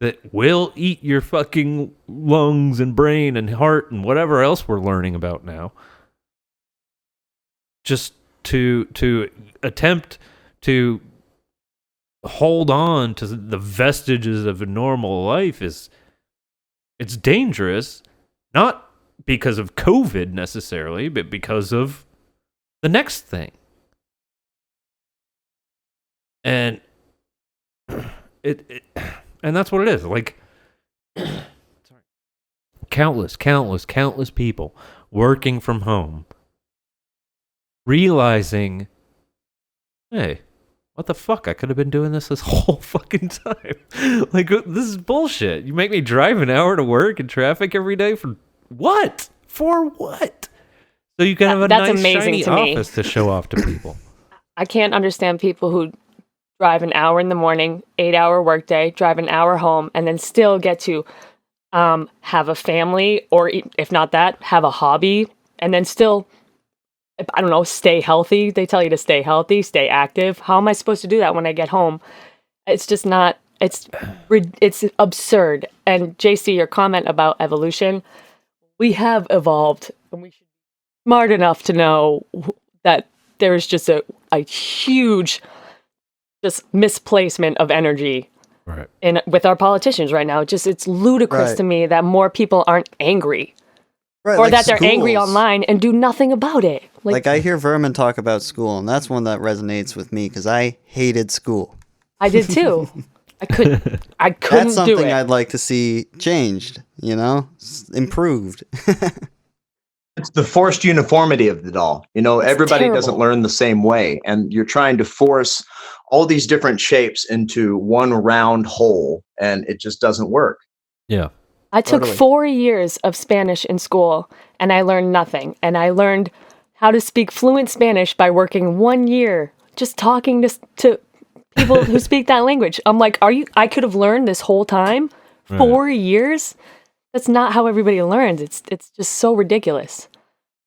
that will eat your fucking lungs and brain and heart and whatever else we're learning about now. Just to attempt to hold on to the vestiges of a normal life it's dangerous, not because of COVID necessarily, but because of the next thing. And and that's what it is. Like countless people working from home, realizing, hey, what the fuck? I could have been doing this whole fucking time. Like, this is bullshit. You make me drive an hour to work in traffic every day for what? For what? So you can have a That's nice, amazing shiny to me. office to show off to people. I can't understand people who drive an hour in the morning, 8-hour workday, drive an hour home, and then still get to have a family, or if not that, have a hobby, and then still, I don't know, stay healthy. They tell you to stay healthy, stay active. How am I supposed to do that when I get home? It's just not, it's absurd. And JC, your comment about evolution, we have evolved, and we should be smart enough to know that there is just a huge just misplacement of energy Right. with our politicians right now. It's ludicrous to me that more people aren't angry. Right, Or like that they're angry schools. online and do nothing about it. Like I hear Vermin talk about school, and that's one that resonates with me because I hated school. I did too. I couldn't That's something do it. I'd like to see changed, improved. It's the forced uniformity of it all. Everybody doesn't terrible. learn the same way, and you're trying to force all these different shapes into one round hole, and it just doesn't work. Yeah. I took Totally. 4 years of Spanish in school, and I learned nothing. And I learned how to speak fluent Spanish by working 1 year just talking to people who speak that language. I'm like, I could have learned this whole time? 4 years? That's not how everybody learns. It's just so ridiculous.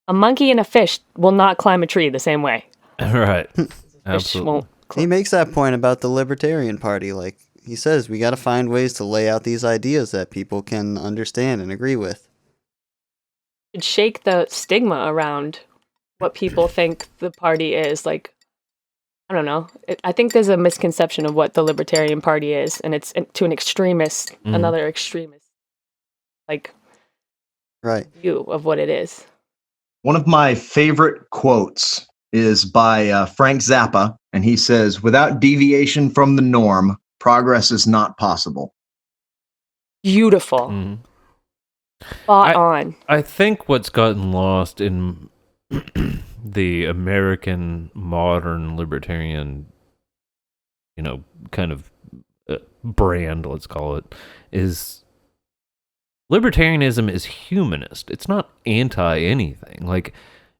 A monkey and a fish will not climb a tree the same way. Right. Fish Absolutely. won't. He makes that point about the Libertarian Party. Like, he says, we got to find ways to lay out these ideas that people can understand and agree with. Should shake the stigma around what people think the party is. Like, I don't know. I think there's a misconception of what the Libertarian Party is, and it's to an extremist, another extremist, like, Right. view of what it is. One of my favorite quotes is by Frank Zappa, and he says, "Without deviation from the norm, progress is not possible." Beautiful. Mhm. Spot on. I think what's gotten lost in the American modern libertarian, kind of brand, let's call it, is libertarianism is humanist. It's not anti anything. Like,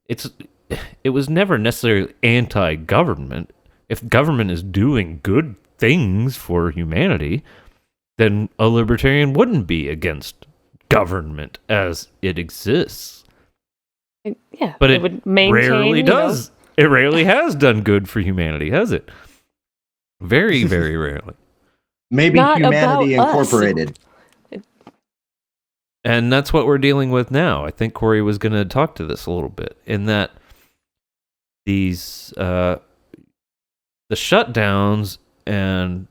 it was never necessarily anti-government. If government is doing good things for humanity, then a libertarian wouldn't be against government as it exists. Yeah. But it would maintain, rarely does. It rarely has done good for humanity, has it? Very, very rarely. Maybe Not Humanity about us. Incorporated. And that's what we're dealing with now. I think Corey was going to talk to this a little bit, in that these the shutdowns and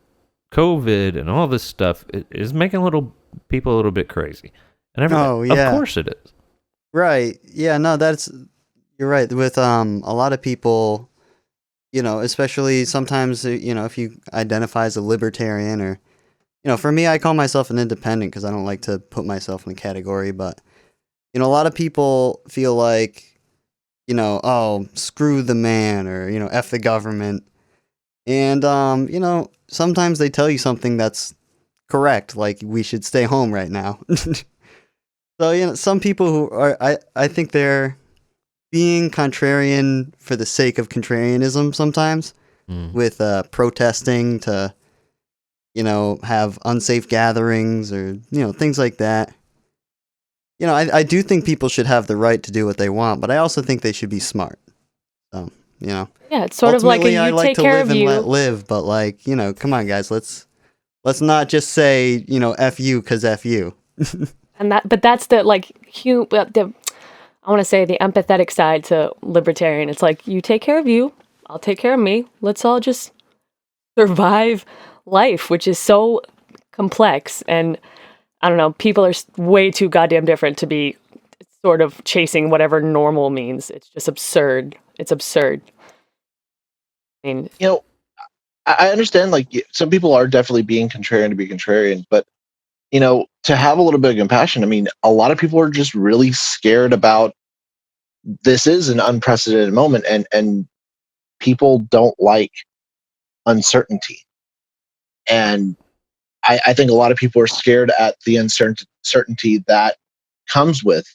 COVID and all this stuff is making people a little bit crazy. And Oh, yeah. of course it is. Right. Yeah, no, you're right. With a lot of people, especially sometimes, if you identify as a libertarian or, for me, I call myself an independent because I don't like to put myself in a category, but, a lot of people feel like, oh, screw the man or, F the government. And, sometimes they tell you something that's correct, like we should stay home right now. So, some people who are, I think they're being contrarian for the sake of contrarianism sometimes, with protesting to, have unsafe gatherings or, things like that. I do think people should have the right to do what they want, but I also think they should be smart. So, Yeah, it's sort of like ultimately, I you like take to care live of and you. let live, but come on, guys, let's Let's not just say, F you because F you. But that's the I want to say the empathetic side to libertarian. It's like, you take care of you, I'll take care of me. Let's all just survive life, which is so complex. And I don't know, people are way too goddamn different to be sort of chasing whatever normal means. It's just absurd. It's absurd. I mean, I understand, like, some people are definitely being contrarian to be contrarian, but to have a little bit of compassion. I mean, a lot of people are just really scared about this is an unprecedented moment, and people don't like uncertainty. And I think a lot of people are scared at the uncertainty that comes with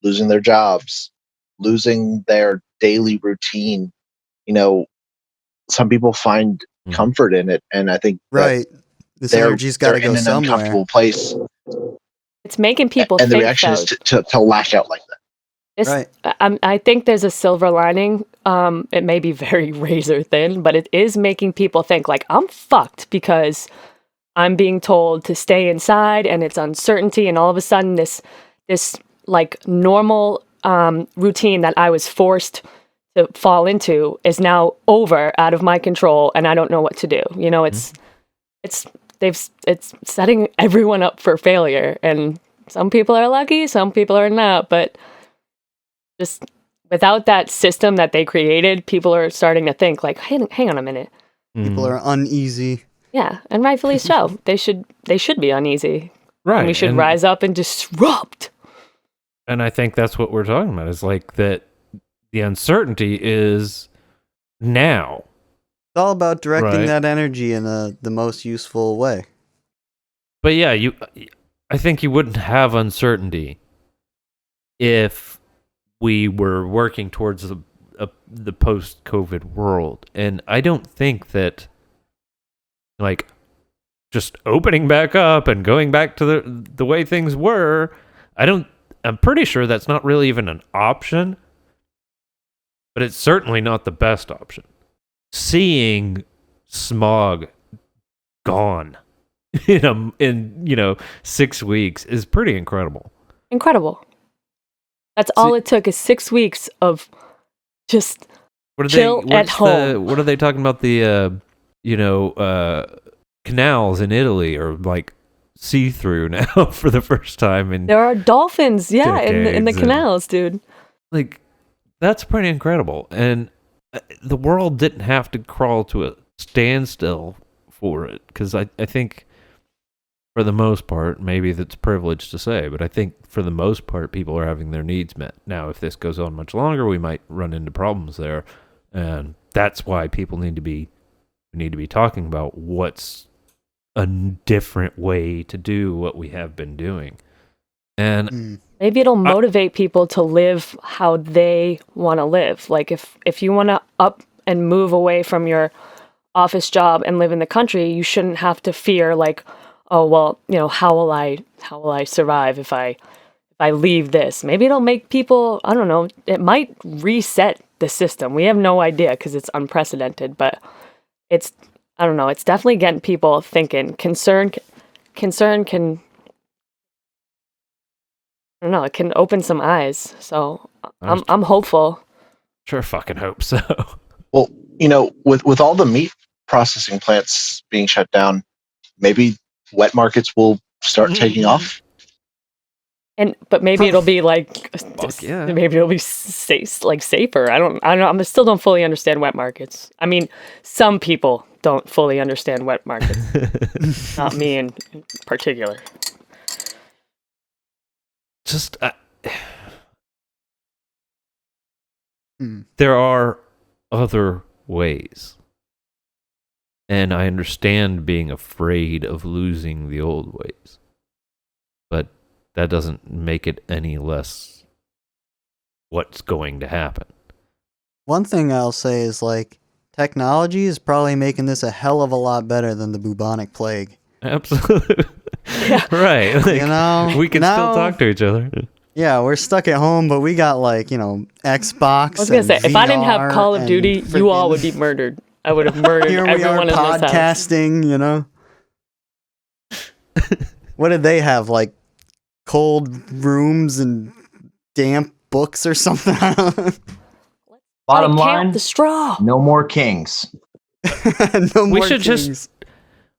losing their jobs, losing their daily routine. Some people find comfort in it, and I think right. This energy's got to go in an somewhere. uncomfortable place. It's making people and the think, reaction is to lash out like that. Right. I think there's a silver lining. It may be very razor thin, but it is making people think, like, I'm fucked because I'm being told to stay inside and it's uncertainty, and all of a sudden this like normal routine that I was forced to fall into is now over, out of my control, and I don't know what to do. It's setting everyone up for failure, and some people are lucky, some people are not, but just without that system that they created, people are starting to think like, hang on a minute. People are uneasy. Yeah, and rightfully so. They should be uneasy. Right. And we should rise up and disrupt. And I think that's what we're talking about, is like that the uncertainty is now. It's all about directing Right. that energy in the most useful way. But yeah, I think you wouldn't have uncertainty if we were working towards the post-COVID world. And I don't think that, like, just opening back up and going back to the way things were, I'm pretty sure that's not really even an option, but it's certainly not the best option. Seeing smog gone in 6 weeks is pretty incredible. Incredible. That's all it took, is 6 weeks of just chill at home. What are they talking about? The canals in Italy are like see-through now for the first time in there are dolphins, yeah, in the decades, canals, dude. Like, that's pretty incredible. And the world didn't have to crawl to a standstill for it, because I think for the most part, maybe that's privileged to say, but I think for the most part, people are having their needs met. Now, if this goes on much longer, we might run into problems there, and that's why people need to be talking about what's a different way to do what we have been doing. And maybe it'll motivate people to live how they want to live. Like, if you want to up and move away from your office job and live in the country, you shouldn't have to fear, like, oh, well, how will I survive if I leave this? Maybe it'll make people, I don't know, it might reset the system. We have no idea because it's unprecedented, but it's, I don't know, it's definitely getting people thinking. Concern can, I don't know, it can open some eyes. So I'm hopeful. Sure fucking hope so. Well, with all the meat processing plants being shut down, maybe wet markets will start taking off. But maybe it'll be like, yeah. Maybe it'll be safer. I don't know. I still don't fully understand wet markets. I mean, some people don't fully understand wet markets. Not me in particular. Just there are other ways. And I understand being afraid of losing the old ways. But that doesn't make it any less what's going to happen. One thing I'll say is, like, technology is probably making this a hell of a lot better than the bubonic plague. Absolutely. Yeah. Right. Like, we can still talk to each other. Yeah, we're stuck at home, but we got, like, Xbox. I was gonna say, if I didn't have VR Call of Duty, and you all would be murdered. I would have murdered here we are everyone in this house. podcasting, What did they have? Like cold rooms and damp books or something? Bottom Count line, the straw. no more kings. No more We should kings. just,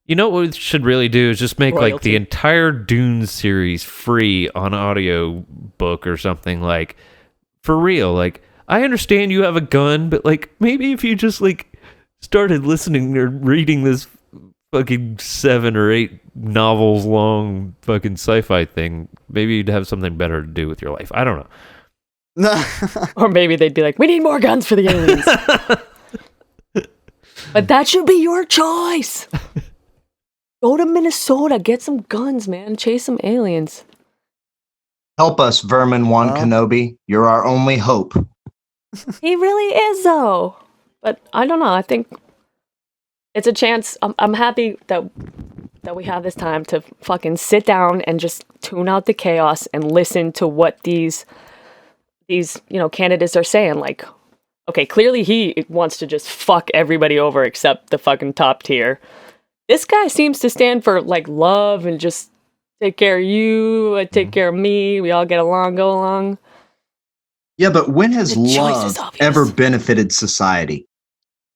you know what we should really do is just make like Royalty. the entire Dune series free on audio book or something, like for real. Like, I understand you have a gun, but like maybe if you just like started listening or reading this fucking 7 or 8 novels long fucking sci-fi thing, maybe you'd have something better to do with your life. I don't know. Or maybe they'd be like, we need more guns for the aliens. But that should be your choice. Go to Minnesota, get some guns, man. Chase some aliens. Help us, Vermin One Well. Kenobi. You're our only hope. He really is, though. But I don't know. I think it's a chance. I'm happy that we have this time to fucking sit down and just tune out the chaos and listen to what these candidates are saying. Like, okay, clearly he wants to just fuck everybody over except the fucking top tier. This guy seems to stand for like love and just take care of you, I take care of me, we all get along, go along. Yeah, but when has The choice is love obvious. ever benefited society?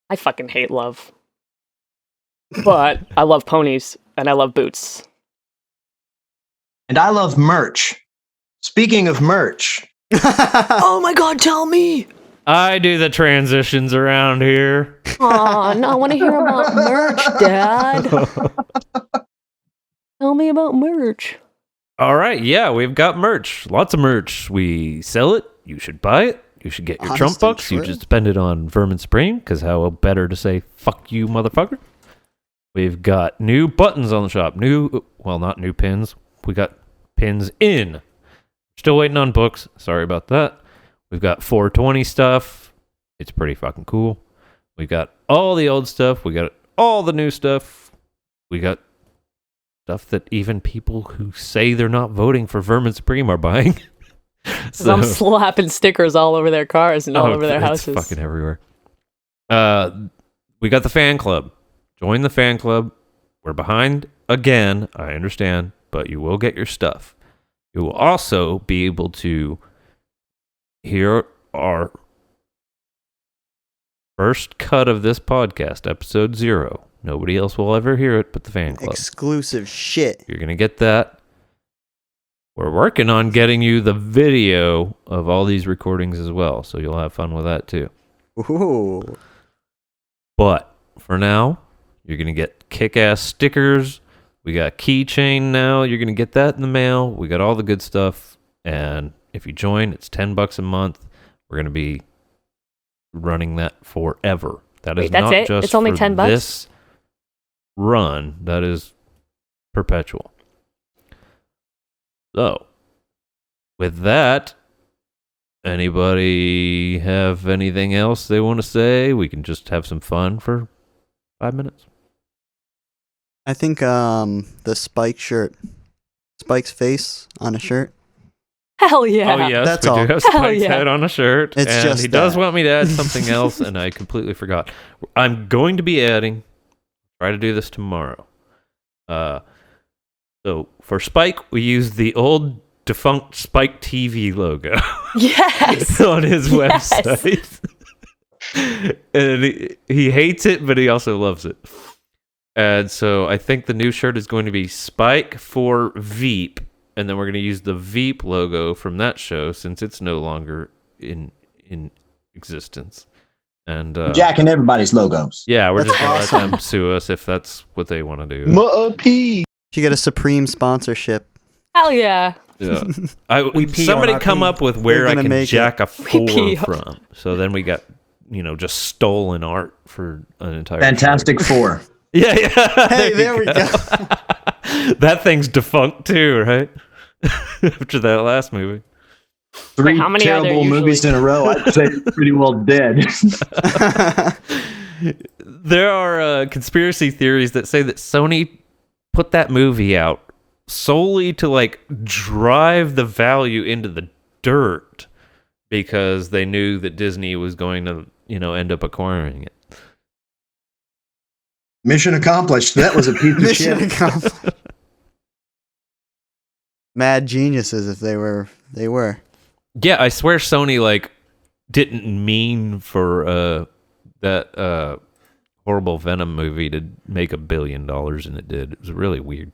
I fucking hate love. But I love ponies and I love boots. And I love merch. Speaking of merch, Oh my god, tell me! I do the transitions around here. Aw, no, I want to hear about merch, Dad. Tell me about merch. All right, yeah, we've got merch. Lots of merch. We sell it. You should buy it. You should get your Honest Trump and bucks. You true. just spend it on Vermin Supreme, because how better to say, fuck you, motherfucker. We've got new buttons on the shop. Not new pins. We got pins in. Still waiting on books. Sorry about that. We've got 420 stuff. It's pretty fucking cool. We got all the old stuff. We got all the new stuff. We got stuff that even people who say they're not voting for Vermin Supreme are buying. So I'm slapping stickers all over their cars and all over their it's houses. fucking everywhere. We got the fan club. Join the fan club. We're behind again, I understand, but you will get your stuff. You will also be able to hear our first cut of this podcast, episode 0. Nobody else will ever hear it but the fan club. Exclusive shit. You're going to get that. We're working on getting you the video of all these recordings as well, so you'll have fun with that too. Ooh. But for now, you're going to get kick-ass stickers. We got keychain now. You're going to get that in the mail. We got all the good stuff. And if you join, it's $10 a month. We're going to be running that forever. That is Wait, that's not it? just It's only for $10? this run. That is perpetual. So, with that, anybody have anything else they want to say? We can just have some fun for 5 minutes. I think the Spike shirt. Spike's face on a shirt. Hell yeah. Oh, yes, That's we all. do have Hell Spike's yeah. head on a shirt. It's and just he does that. want me to add something else, and I completely forgot. I'm going to be adding, try to do this tomorrow. So for Spike, we use the old defunct Spike TV logo Yes. on his Yes. website. And he hates it, but he also loves it. And so I think the new shirt is going to be Spike for Veep, and then we're going to use the Veep logo from that show since it's no longer in existence. And jacking everybody's logos. yeah, we're That's just going to awesome. let them sue us if that's what they want to do. P. You get a Supreme sponsorship. Hell yeah. Yeah. We pee Somebody on our come pee. up with where We're I gonna can make jack a We pee 4 on- from. So then we got, just stolen art for an entire Fantastic shirt. Four. Yeah, yeah. Hey, there we go. That thing's defunct too, right? After that last movie. 3 how many are there terrible usually? movies in a row. I'd say it's pretty well dead. There are conspiracy theories that say that Sony put that movie out solely to drive the value into the dirt because they knew that Disney was going to, end up acquiring it. Mission accomplished. That was a piece of Mission shit. accomplished. mad geniuses if they were. Yeah, I swear Sony like didn't mean for that horrible Venom movie to make $1 billion, and it did. It was really weird.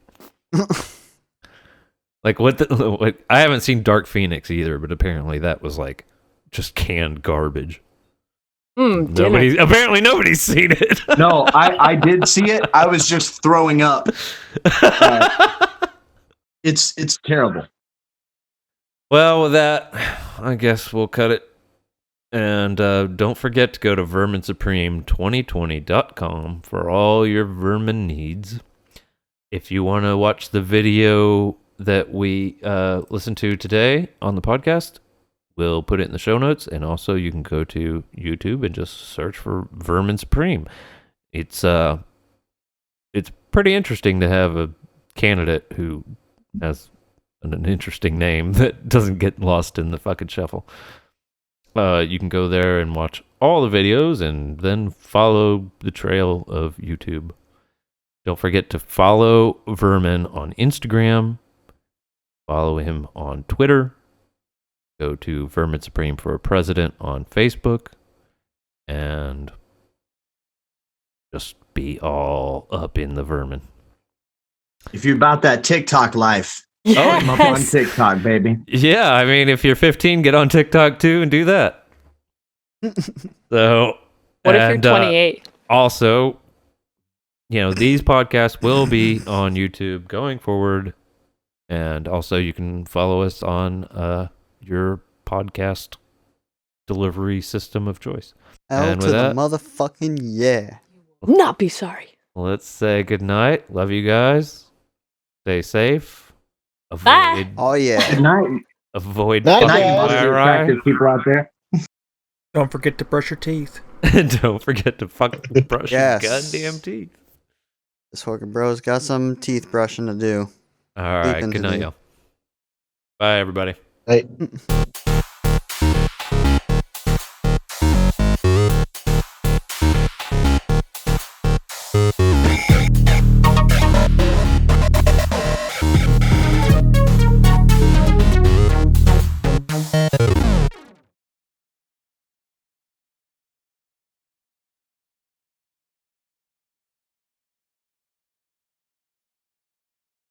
Like what I haven't seen Dark Phoenix either, but apparently that was like just canned garbage. Apparently nobody's seen it. No, I did see it. I was just throwing up. It's terrible. Well, with that, I guess we'll cut it. And don't forget to go to verminsupreme2020.com for all your vermin needs. If you want to watch the video that we listened to today on the podcast, we'll put it in the show notes. And also you can go to YouTube and just search for Vermin Supreme. It's pretty interesting to have a candidate who has an interesting name that doesn't get lost in the fucking shuffle. You can go there and watch all the videos and then follow the trail of YouTube. Don't forget to follow Vermin on Instagram. Follow him on Twitter. Go to Vermin Supreme for President on Facebook. And just be all up in the vermin. If you're about that TikTok life, Yes. I'm up on TikTok, baby. Yeah, I mean, if you're 15, get on TikTok too and do that. So, What if you're 28? Also, these podcasts will be on YouTube going forward. And also, you can follow us on your podcast delivery system of choice. L And to with the that, motherfucking yeah. Not be sorry. let's say goodnight. Love you guys. Stay safe. Bye. Oh yeah. Good night. Avoid Night, fucking guys. Attractive people out there. Don't forget to brush your teeth. Don't forget to fucking brush Yes. your goddamn teeth. This fucking bro's got some teeth brushing to do. All right. Sleeping Good to night, do. y'all. Bye, everybody. Right.